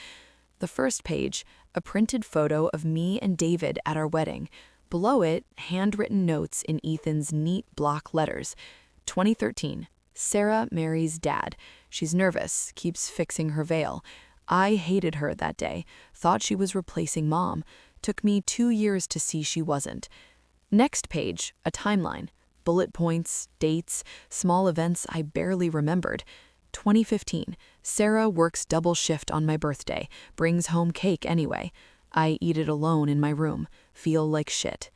The first page, a printed photo of me and David at our wedding. Below it, handwritten notes in Ethan's neat block letters. 2013. Sarah marries Dad. She's nervous, keeps fixing her veil. I hated her that day, thought she was replacing Mom. Took me 2 years to see she wasn't. Next page, a timeline. Bullet points, dates, small events I barely remembered. 2015. Sarah works double shift on my birthday, brings home cake anyway. I eat it alone in my room, feel like shit.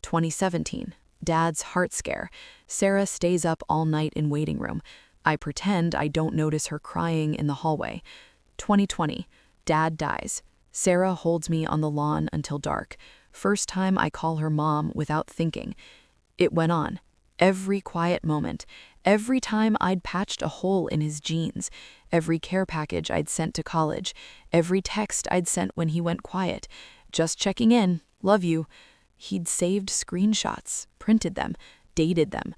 2017. Dad's heart scare. Sarah stays up all night in waiting room. I pretend I don't notice her crying in the hallway. 2020. Dad dies. Sarah holds me on the lawn until dark. First time I call her Mom without thinking. It went on. Every quiet moment, every time I'd patched a hole in his jeans, every care package I'd sent to college, every text I'd sent when he went quiet. Just checking in, love you. He'd saved screenshots, printed them, dated them.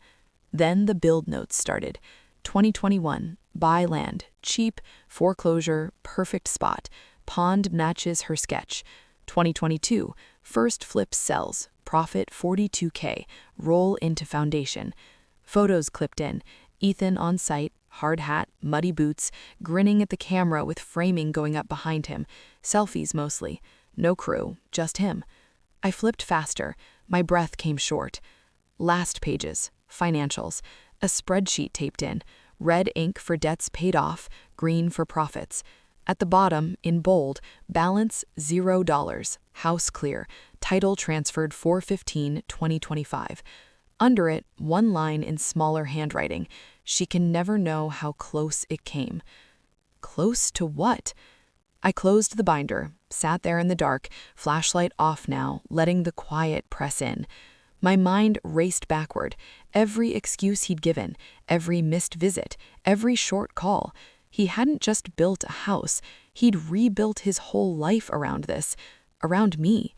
Then the build notes started. 2021, buy land, cheap, foreclosure, perfect spot. Pond matches her sketch. 2022, first flip sells. Profit $42K, roll into foundation. Photos clipped in. Ethan on site, hard hat, muddy boots, grinning at the camera with framing going up behind him. Selfies mostly. No crew, just him. I flipped faster. My breath came short. Last pages. Financials. A spreadsheet taped in. Red ink for debts paid off, green for profits. At the bottom, in bold, balance $0, house clear, title transferred 4/15/2025. Under it, one line in smaller handwriting. She can never know how close it came. Close to what? I closed the binder, sat there in the dark, flashlight off now, letting the quiet press in. My mind raced backward. Every excuse he'd given, every missed visit, every short call. He hadn't just built a house, he'd rebuilt his whole life around this, around me.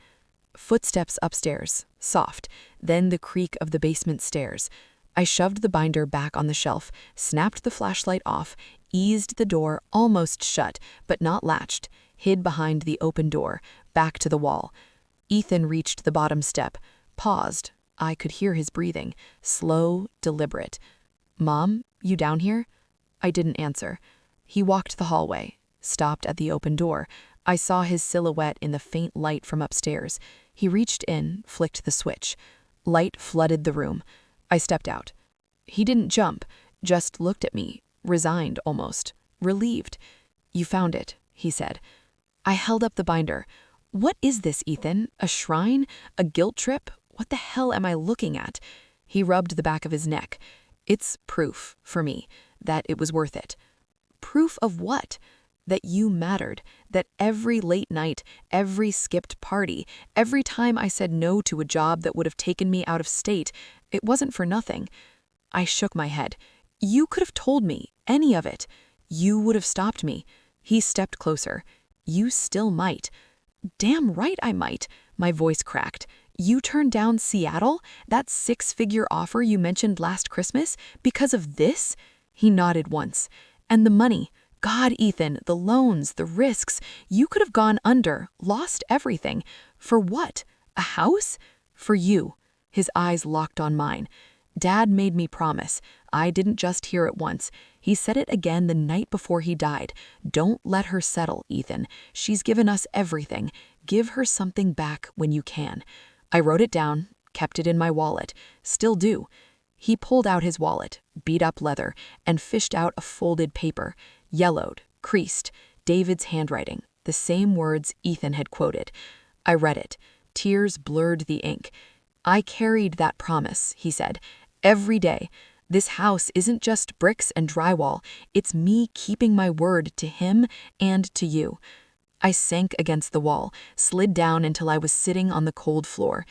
Footsteps upstairs, soft, then the creak of the basement stairs. I shoved the binder back on the shelf, snapped the flashlight off, eased the door almost shut, but not latched, hid behind the open door, back to the wall. Ethan reached the bottom step, paused. I could hear his breathing, slow, deliberate. "Mom, you down here?" I didn't answer. He walked the hallway, stopped at the open door. I saw his silhouette in the faint light from upstairs. He reached in, flicked the switch. Light flooded the room. I stepped out. He didn't jump, just looked at me, resigned almost, relieved. "You found it," he said. I held up the binder. "What is this, Ethan? A shrine? A guilt trip? What the hell am I looking at?" He rubbed the back of his neck. "It's proof, for me, that it was worth it." Proof of what? That you mattered, that every late night, every skipped party, every time I said no to a job that would have taken me out of state, it wasn't for nothing. I shook my head. "You could have told me, any of it. You would have stopped me." He stepped closer. "You still might." Damn right I might, my voice cracked. You turned down Seattle, that six-figure offer you mentioned last Christmas, because of this? He nodded once. And the money. God, Ethan, the loans, the risks. You could have gone under, lost everything. For what? A house? For you. His eyes locked on mine. Dad made me promise. I didn't just hear it once. He said it again the night before he died. Don't let her settle, Ethan. She's given us everything. Give her something back when you can. I wrote it down, kept it in my wallet. Still do. He pulled out his wallet, beat up leather, and fished out a folded paper. Yellowed, creased, David's handwriting, the same words Ethan had quoted. I read it. Tears blurred the ink. I carried that promise, he said, every day. This house isn't just bricks and drywall. It's me keeping my word to him and to you. I sank against the wall, slid down until I was sitting on the cold floor.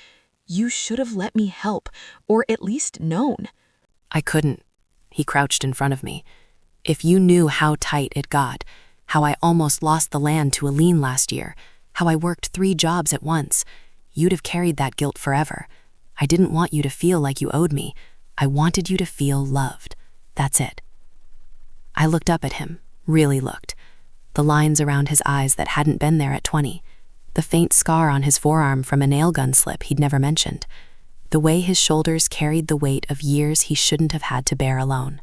You should have let me help, or at least known. I couldn't. He crouched in front of me. If you knew how tight it got, how I almost lost the land to a lien last year, how I worked 3 jobs at once, you'd have carried that guilt forever. I didn't want you to feel like you owed me. I wanted you to feel loved. That's it. I looked up at him, really looked. The lines around his eyes that hadn't been there at 20. The faint scar on his forearm from a nail gun slip he'd never mentioned. The way his shoulders carried the weight of years he shouldn't have had to bear alone.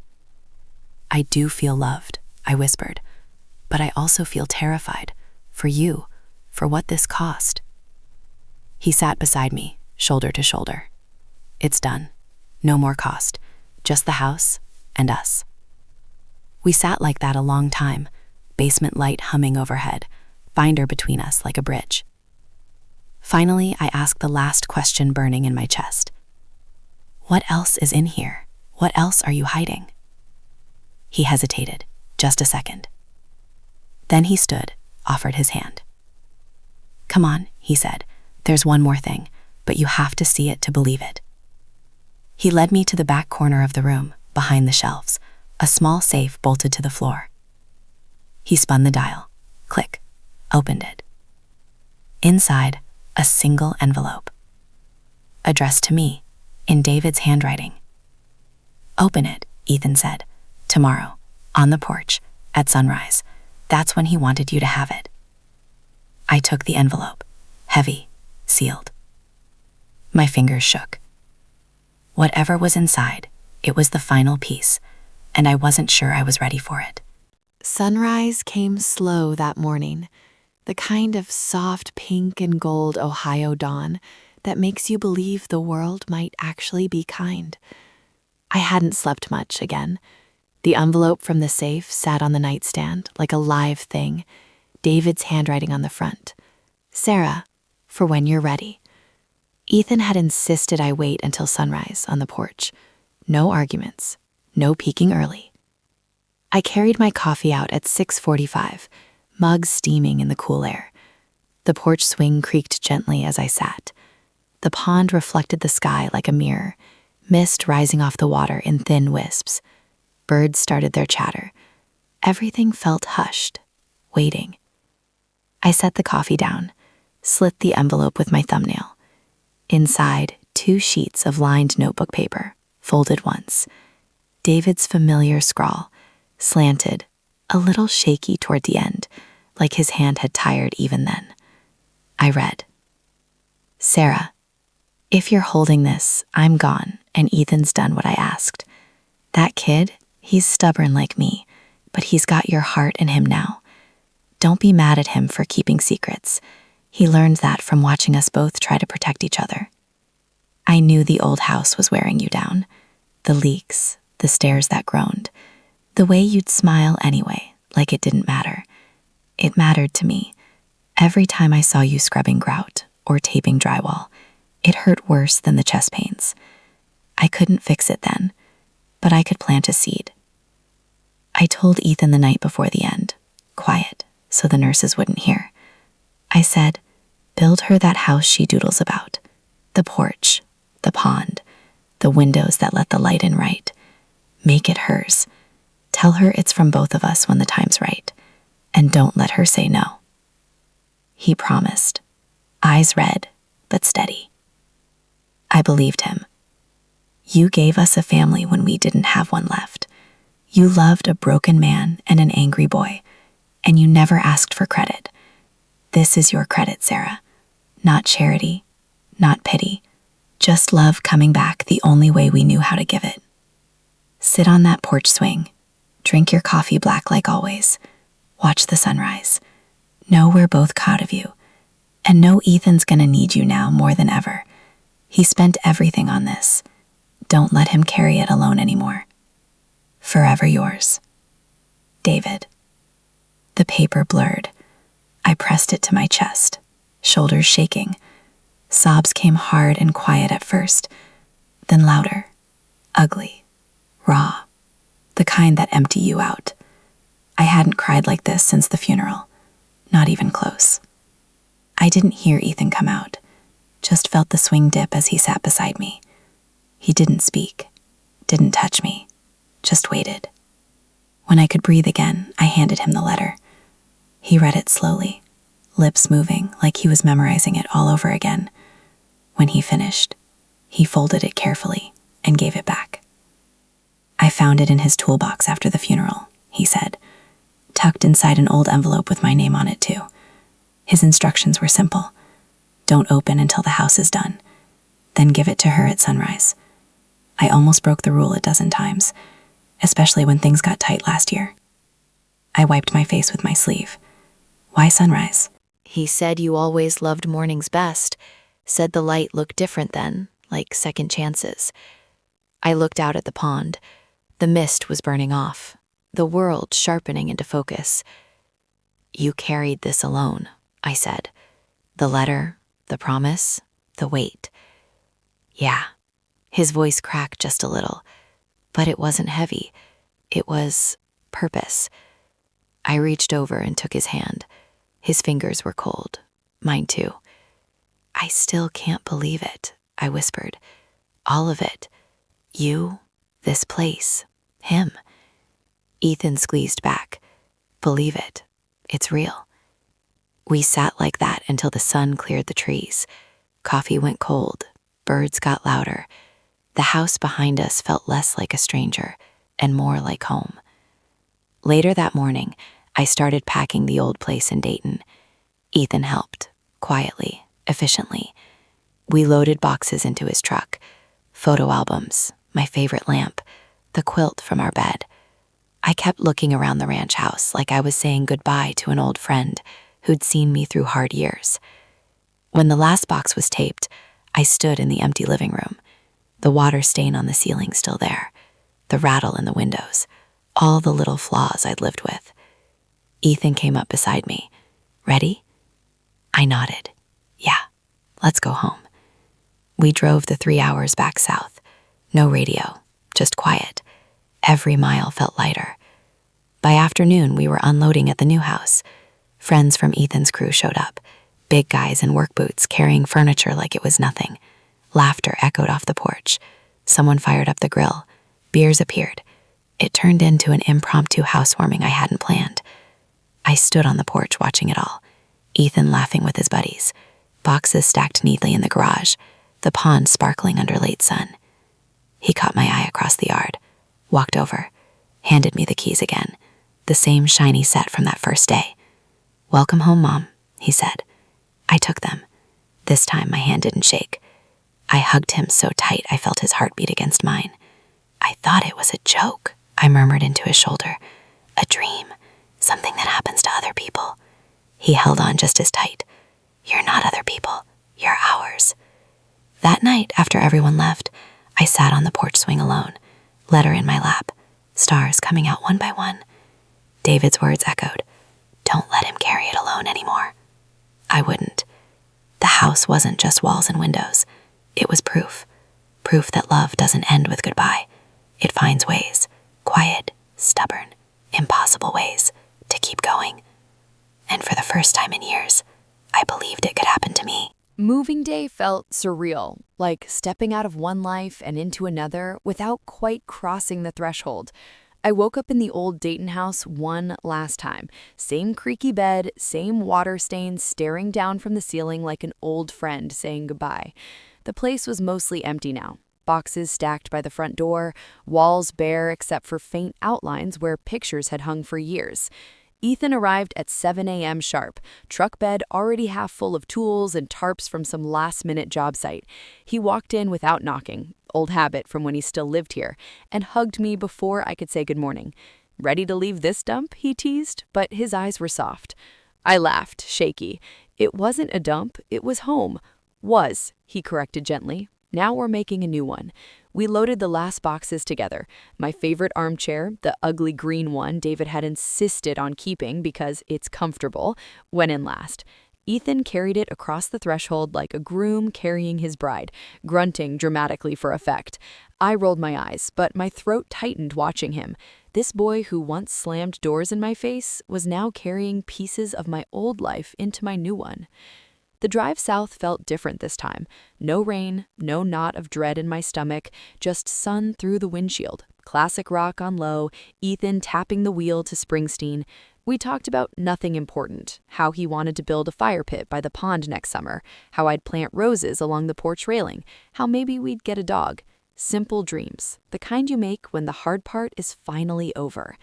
I do feel loved, I whispered, but I also feel terrified. For you, for what this cost. He sat beside me, shoulder to shoulder. It's done. No more cost. Just the house and us. We sat like that a long time, basement light humming overhead, binder between us like a bridge. Finally, I asked the last question burning in my chest. What else is in here? What else are you hiding? He hesitated, just a second. Then he stood, offered his hand. Come on, he said. There's one more thing, but you have to see it to believe it. He led me to the back corner of the room, behind the shelves, a small safe bolted to the floor. He spun the dial. Click. Opened it. Inside, a single envelope. Addressed to me, in David's handwriting. Open it, Ethan said. Tomorrow, on the porch, at sunrise. That's when he wanted you to have it. I took the envelope, heavy, sealed. My fingers shook. Whatever was inside, it was the final piece, and I wasn't sure I was ready for it. Sunrise came slow that morning, the kind of soft pink and gold Ohio dawn that makes you believe the world might actually be kind. I hadn't slept much again. The envelope from the safe sat on the nightstand like a live thing, David's handwriting on the front. Sarah, for when you're ready. Ethan had insisted I wait until sunrise on the porch. No arguments, no peeking early. I carried my coffee out at 6:45, mugs steaming in the cool air. The porch swing creaked gently as I sat. The pond reflected the sky like a mirror, mist rising off the water in thin wisps. Birds started their chatter. Everything felt hushed, waiting. I set the coffee down, slit the envelope with my thumbnail. Inside, 2 sheets of lined notebook paper, folded once. David's familiar scrawl, slanted, a little shaky toward the end, like his hand had tired even then. I read, Sarah, if you're holding this, I'm gone, and Ethan's done what I asked. That kid, he's stubborn like me, but he's got your heart in him now. Don't be mad at him for keeping secrets. He learned that from watching us both try to protect each other. I knew the old house was wearing you down. The leaks, the stairs that groaned, the way you'd smile anyway, like it didn't matter. It mattered to me. Every time I saw you scrubbing grout or taping drywall, it hurt worse than the chest pains. I couldn't fix it then, but I could plant a seed. I told Ethan the night before the end, quiet, so the nurses wouldn't hear. I said, build her that house she doodles about. The porch, the pond, the windows that let the light in right. Make it hers. Tell her it's from both of us when the time's right. And don't let her say no. he promised, eyes red but steady. I believed him. You gave us a family when we didn't have one left. You loved a broken man and an angry boy, and you never asked for credit. This is your credit, Sarah. Not charity, not pity, just love coming back the only way we knew how to give it. Sit on that porch swing, drink your coffee black like always, watch the sunrise. Know we're both proud of you, and know Ethan's gonna need you now more than ever. He spent everything on this. Don't let him carry it alone anymore. Forever yours, David. The paper blurred. I pressed it to my chest, shoulders shaking. Sobs came hard and quiet at first, then louder, ugly, raw, the kind that empty you out. I hadn't cried like this since the funeral, not even close. I didn't hear Ethan come out, just felt the swing dip as he sat beside me. He didn't speak, didn't touch me, just waited. When I could breathe again, I handed him the letter. He read it slowly, lips moving like he was memorizing it all over again. When he finished, he folded it carefully and gave it back. I found it in his toolbox after the funeral, he said, tucked inside an old envelope with my name on it too. His instructions were simple. Don't open until the house is done. Then give it to her at sunrise. I almost broke the rule a dozen times, especially when things got tight last year. I wiped my face with my sleeve. Why sunrise? He said you always loved mornings best, said the light looked different then, like second chances. I looked out at the pond. The mist was burning off, the world sharpening into focus. You carried this alone, I said. The letter, the promise, the weight. Yeah. His voice cracked just a little, but it wasn't heavy. It was purpose. I reached over and took his hand. His fingers were cold. Mine too. I still can't believe it, I whispered. All of it. You, this place, him. Ethan squeezed back. Believe it. It's real. We sat like that until the sun cleared the trees. Coffee went cold. Birds got louder. The house behind us felt less like a stranger and more like home. Later that morning, I started packing the old place in Dayton. Ethan helped, quietly, efficiently. We loaded boxes into his truck, photo albums, my favorite lamp, the quilt from our bed. I kept looking around the ranch house like I was saying goodbye to an old friend who'd seen me through hard years. When the last box was taped, I stood in the empty living room, the water stain on the ceiling still there, the rattle in the windows, all the little flaws I'd lived with. Ethan came up beside me. Ready? I nodded. Yeah, let's go home. We drove the 3 hours back south. No radio, just quiet. Every mile felt lighter. By afternoon, we were unloading at the new house. Friends from Ethan's crew showed up, big guys in work boots carrying furniture like it was nothing. Laughter echoed off the porch. Someone fired up the grill. Beers appeared. It turned into an impromptu housewarming I hadn't planned. I stood on the porch watching it all. Ethan laughing with his buddies. Boxes stacked neatly in the garage. The pond sparkling under late sun. He caught my eye across the yard, walked over, handed me the keys again, the same shiny set from that first day. Welcome home, Mom, he said. I took them. This time my hand didn't shake. I hugged him so tight I felt his heartbeat against mine. I thought it was a joke, I murmured into his shoulder. A dream, something that happens to other people. He held on just as tight. You're not other people, you're ours. That night, after everyone left, I sat on the porch swing alone, letter in my lap, stars coming out one by one. David's words echoed, don't let him carry it alone anymore. I wouldn't. The house wasn't just walls and windows. It was proof that love doesn't end with goodbye. It finds ways, quiet, stubborn, impossible ways, to keep going. And for the first time in years, I believed it could happen to me. Moving day felt surreal, like stepping out of one life and into another without quite crossing the threshold. I woke up in the old Dayton house one last time. Same creaky bed, same water stains staring down from the ceiling like an old friend saying goodbye. The place was mostly empty now. Boxes stacked by the front door, walls bare except for faint outlines where pictures had hung for years. Ethan arrived at 7 a.m. sharp, truck bed already half full of tools and tarps from some last-minute job site. He walked in without knocking, old habit from when he still lived here, and hugged me before I could say good morning. Ready to leave this dump, he teased, but his eyes were soft. I laughed, shaky. It wasn't a dump, it was home. Was, he corrected gently. Now we're making a new one. We loaded the last boxes together. My favorite armchair, the ugly green one David had insisted on keeping because it's comfortable, went in last. Ethan carried it across the threshold like a groom carrying his bride, grunting dramatically for effect. I rolled my eyes, but my throat tightened watching him. This boy who once slammed doors in my face was now carrying pieces of my old life into my new one. The drive south felt different this time. No rain, no knot of dread in my stomach, just sun through the windshield. Classic rock on low, Ethan tapping the wheel to Springsteen. We talked about nothing important, how he wanted to build a fire pit by the pond next summer, how I'd plant roses along the porch railing, how maybe we'd get a dog. Simple dreams, the kind you make when the hard part is finally over.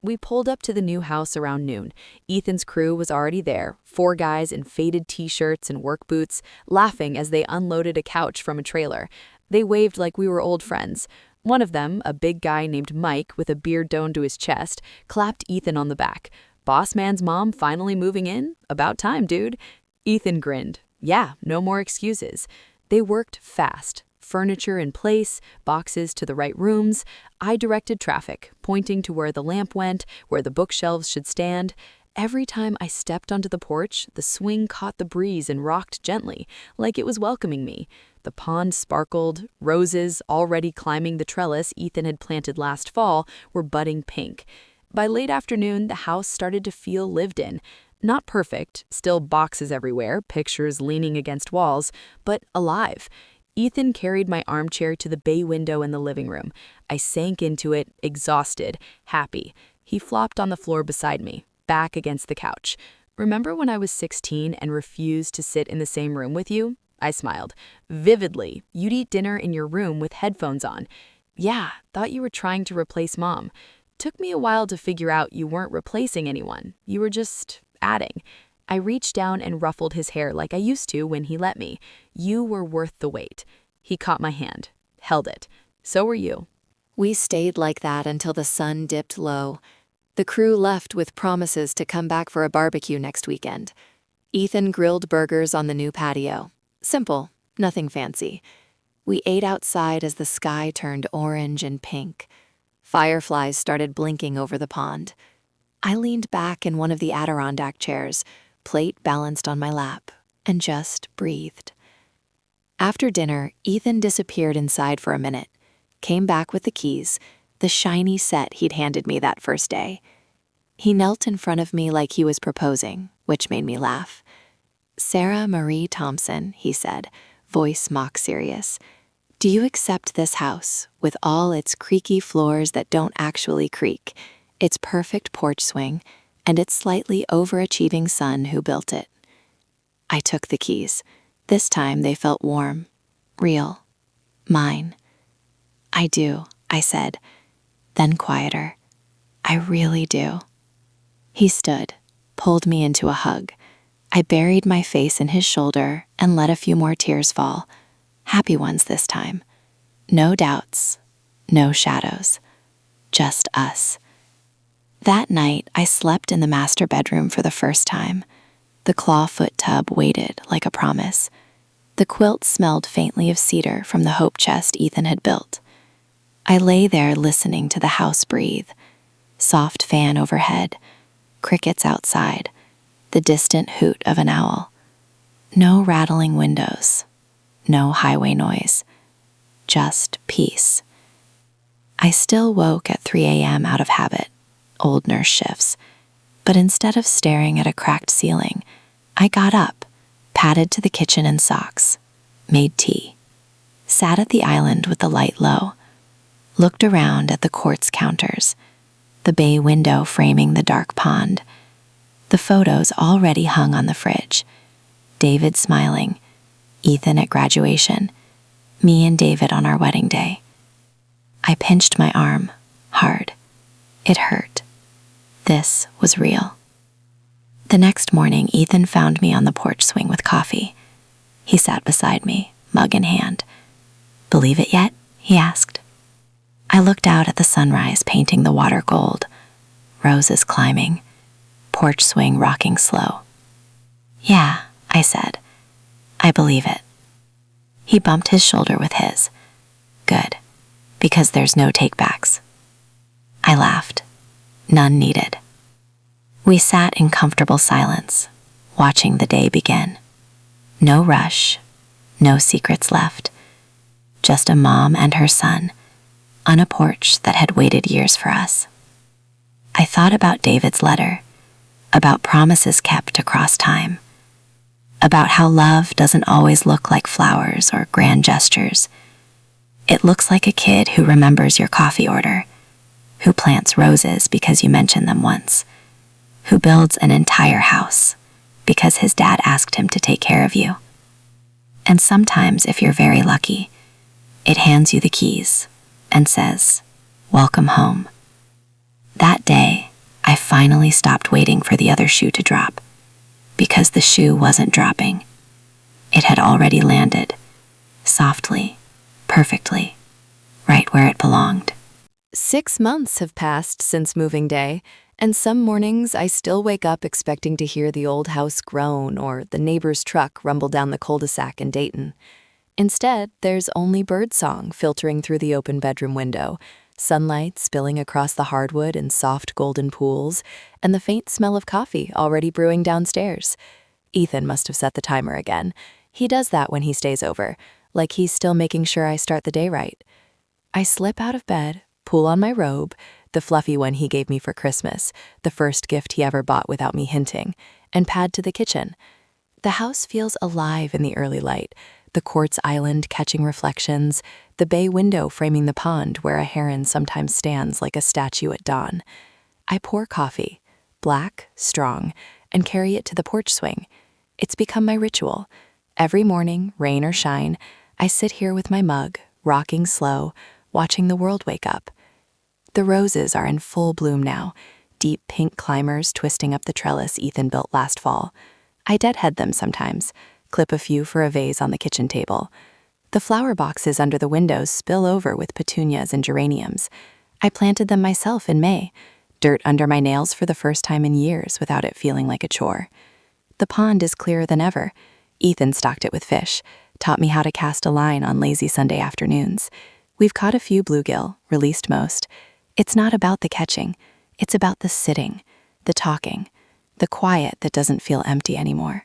We pulled up to the new house around noon. Ethan's crew was already there, 4 guys in faded t-shirts and work boots, laughing as they unloaded a couch from a trailer. They waved like we were old friends. One of them, a big guy named Mike with a beard down to his chest, clapped Ethan on the back. "Boss man's mom finally moving in? About time, dude." Ethan grinned. Yeah, no more excuses. They worked fast. Furniture in place, boxes to the right rooms. I directed traffic, pointing to where the lamp went, where the bookshelves should stand. Every time I stepped onto the porch, the swing caught the breeze and rocked gently, like it was welcoming me. The pond sparkled. Roses, already climbing the trellis Ethan had planted last fall, were budding pink. By late afternoon, the house started to feel lived in. Not perfect, still boxes everywhere, pictures leaning against walls, but alive. Ethan carried my armchair to the bay window in the living room. I sank into it, exhausted, happy. He flopped on the floor beside me, back against the couch. "Remember when I was 16 and refused to sit in the same room with you?" I smiled. "Vividly. You'd eat dinner in your room with headphones on." "Yeah, thought you were trying to replace Mom. Took me a while to figure out you weren't replacing anyone. You were just adding." I reached down and ruffled his hair like I used to when he let me. "You were worth the wait." He caught my hand, held it. "So were you." We stayed like that until the sun dipped low. The crew left with promises to come back for a barbecue next weekend. Ethan grilled burgers on the new patio. Simple, nothing fancy. We ate outside as the sky turned orange and pink. Fireflies started blinking over the pond. I leaned back in one of the Adirondack chairs, plate balanced on my lap, and just breathed. After dinner, Ethan disappeared inside for a minute, came back with the keys, the shiny set he'd handed me that first day. He knelt in front of me like he was proposing, which made me laugh. "Sarah Marie Thompson," he said, voice mock serious. "Do you accept this house, with all its creaky floors that don't actually creak, its perfect porch swing, and its slightly overachieving son who built it?" I took the keys. This time they felt warm, real, mine. "I do," I said, then quieter. "I really do." He stood, pulled me into a hug. I buried my face in his shoulder and let a few more tears fall, happy ones this time. No doubts, no shadows, just us. That night, I slept in the master bedroom for the first time. The clawfoot tub waited like a promise. The quilt smelled faintly of cedar from the hope chest Ethan had built. I lay there listening to the house breathe. Soft fan overhead, crickets outside, the distant hoot of an owl. No rattling windows, no highway noise, just peace. I still woke at 3 a.m. out of habit, old nurse shifts, but instead of staring at a cracked ceiling, I got up, padded to the kitchen in socks, made tea, sat at the island with the light low, looked around at the quartz counters, the bay window framing the dark pond, the photos already hung on the fridge. David smiling, Ethan at graduation, me and David on our wedding day. I pinched my arm, hard. It hurt. This was real. The next morning, Ethan found me on the porch swing with coffee. He sat beside me, mug in hand. "Believe it yet?" he asked. I looked out at the sunrise painting the water gold, roses climbing, porch swing rocking slow. "Yeah," I said. "I believe it." He bumped his shoulder with his. "Good, because there's no takebacks." I laughed. None needed. We sat in comfortable silence, watching the day begin. No rush, no secrets left. Just a mom and her son, on a porch that had waited years for us. I thought about David's letter, about promises kept across time, about how love doesn't always look like flowers or grand gestures. It looks like a kid who remembers your coffee order, who plants roses because you mentioned them once, who builds an entire house because his dad asked him to take care of you. And sometimes, if you're very lucky, it hands you the keys and says, "Welcome home." That day, I finally stopped waiting for the other shoe to drop, because the shoe wasn't dropping. It had already landed, softly, perfectly, right where it belonged. 6 months have passed since moving day, and some mornings I still wake up expecting to hear the old house groan or the neighbor's truck rumble down the cul-de-sac in Dayton. Instead, there's only birdsong filtering through the open bedroom window, sunlight spilling across the hardwood in soft golden pools, and the faint smell of coffee already brewing downstairs. Ethan must have set the timer again. He does that when he stays over, like he's still making sure I start the day right. I slip out of bed, pull on my robe, the fluffy one he gave me for Christmas, the first gift he ever bought without me hinting, and pad to the kitchen. The house feels alive in the early light, the quartz island catching reflections, the bay window framing the pond where a heron sometimes stands like a statue at dawn. I pour coffee, black, strong, and carry it to the porch swing. It's become my ritual. Every morning, rain or shine, I sit here with my mug, rocking slow, watching the world wake up. The roses are in full bloom now, deep pink climbers twisting up the trellis Ethan built last fall. I deadhead them sometimes, clip a few for a vase on the kitchen table. The flower boxes under the windows spill over with petunias and geraniums. I planted them myself in May, dirt under my nails for the first time in years without it feeling like a chore. The pond is clearer than ever. Ethan stocked it with fish, taught me how to cast a line on lazy Sunday afternoons. We've caught a few bluegill, released most. It's not about the catching. It's about the sitting, the talking, the quiet that doesn't feel empty anymore.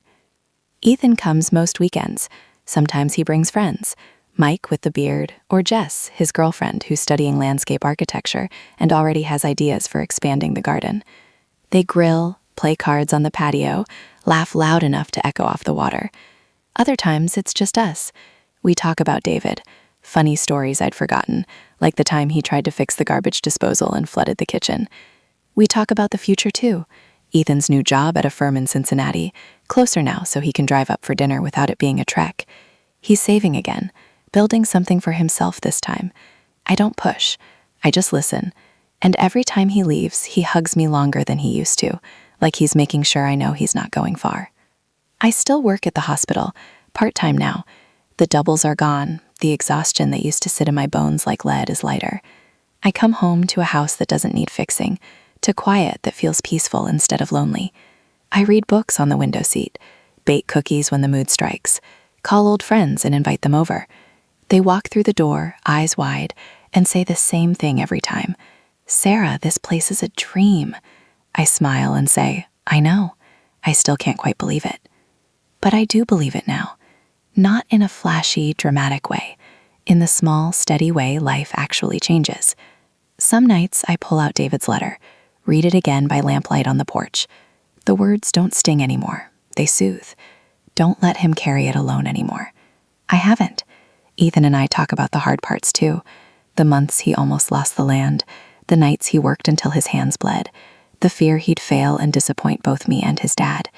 Ethan comes most weekends. Sometimes he brings friends, Mike with the beard, or Jess, his girlfriend, who's studying landscape architecture and already has ideas for expanding the garden. They grill, play cards on the patio, laugh loud enough to echo off the water. Other times, it's just us. We talk about David, funny stories I'd forgotten, like the time he tried to fix the garbage disposal and flooded the kitchen. We talk about the future, too. Ethan's new job at a firm in Cincinnati, closer now so he can drive up for dinner without it being a trek. He's saving again, building something for himself this time. I don't push, I just listen. And every time he leaves, he hugs me longer than he used to, like he's making sure I know he's not going far. I still work at the hospital, part-time now. The doubles are gone, the exhaustion that used to sit in my bones like lead is lighter. I come home to a house that doesn't need fixing, to quiet that feels peaceful instead of lonely. I read books on the window seat, bake cookies when the mood strikes, call old friends and invite them over. They walk through the door, eyes wide, and say the same thing every time. "Sarah, this place is a dream." I smile and say, "I know." I still can't quite believe it. But I do believe it now. Not in a flashy, dramatic way. In the small, steady way life actually changes. Some nights I pull out David's letter, read it again by lamplight on the porch. The words don't sting anymore. They soothe. Don't let him carry it alone anymore. I haven't. Ethan and I talk about the hard parts too. The months he almost lost the land, The nights he worked until his hands bled. The fear he'd fail and disappoint both me and his dad.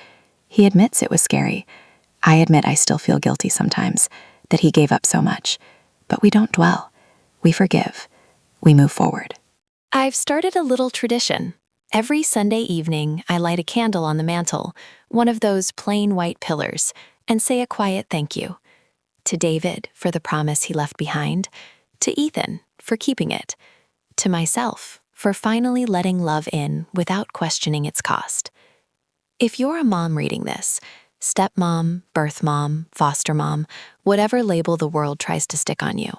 He admits it was scary. I admit I still feel guilty sometimes, that he gave up so much. But we don't dwell. We forgive. We move forward. I've started a little tradition. Every Sunday evening, I light a candle on the mantle, one of those plain white pillars, and say a quiet thank you. To David for the promise he left behind, to Ethan for keeping it, to myself for finally letting love in without questioning its cost. If you're a mom reading this, stepmom, birth mom, foster mom, whatever label the world tries to stick on you,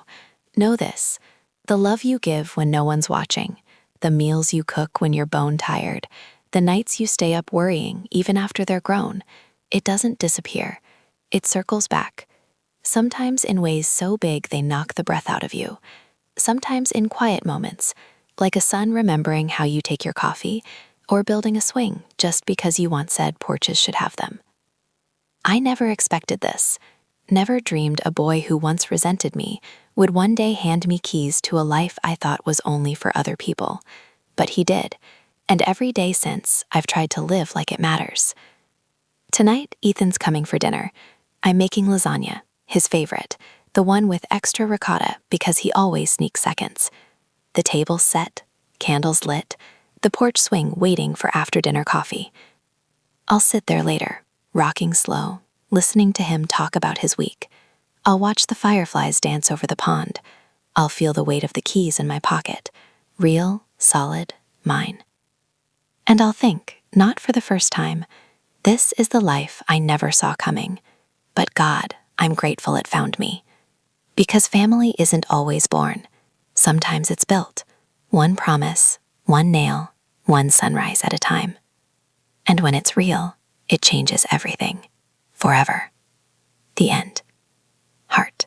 know this: the love you give when no one's watching, the meals you cook when you're bone tired, the nights you stay up worrying even after they're grown, it doesn't disappear. It circles back. Sometimes in ways so big they knock the breath out of you. Sometimes in quiet moments, like a son remembering how you take your coffee, or building a swing just because you once said porches should have them. I never expected this. Never dreamed a boy who once resented me would one day hand me keys to a life I thought was only for other people. But he did, and every day since, I've tried to live like it matters. Tonight, Ethan's coming for dinner. I'm making lasagna, his favorite, the one with extra ricotta because he always sneaks seconds. The table's set, candles lit, the porch swing waiting for after-dinner coffee. I'll sit there later, rocking slow, listening to him talk about his week. I'll watch the fireflies dance over the pond. I'll feel the weight of the keys in my pocket, real, solid, mine. And I'll think, not for the first time, this is the life I never saw coming. But God, I'm grateful it found me. Because family isn't always born. Sometimes it's built. One promise, one nail, one sunrise at a time. And when it's real, it changes everything. Forever. The end. Heart.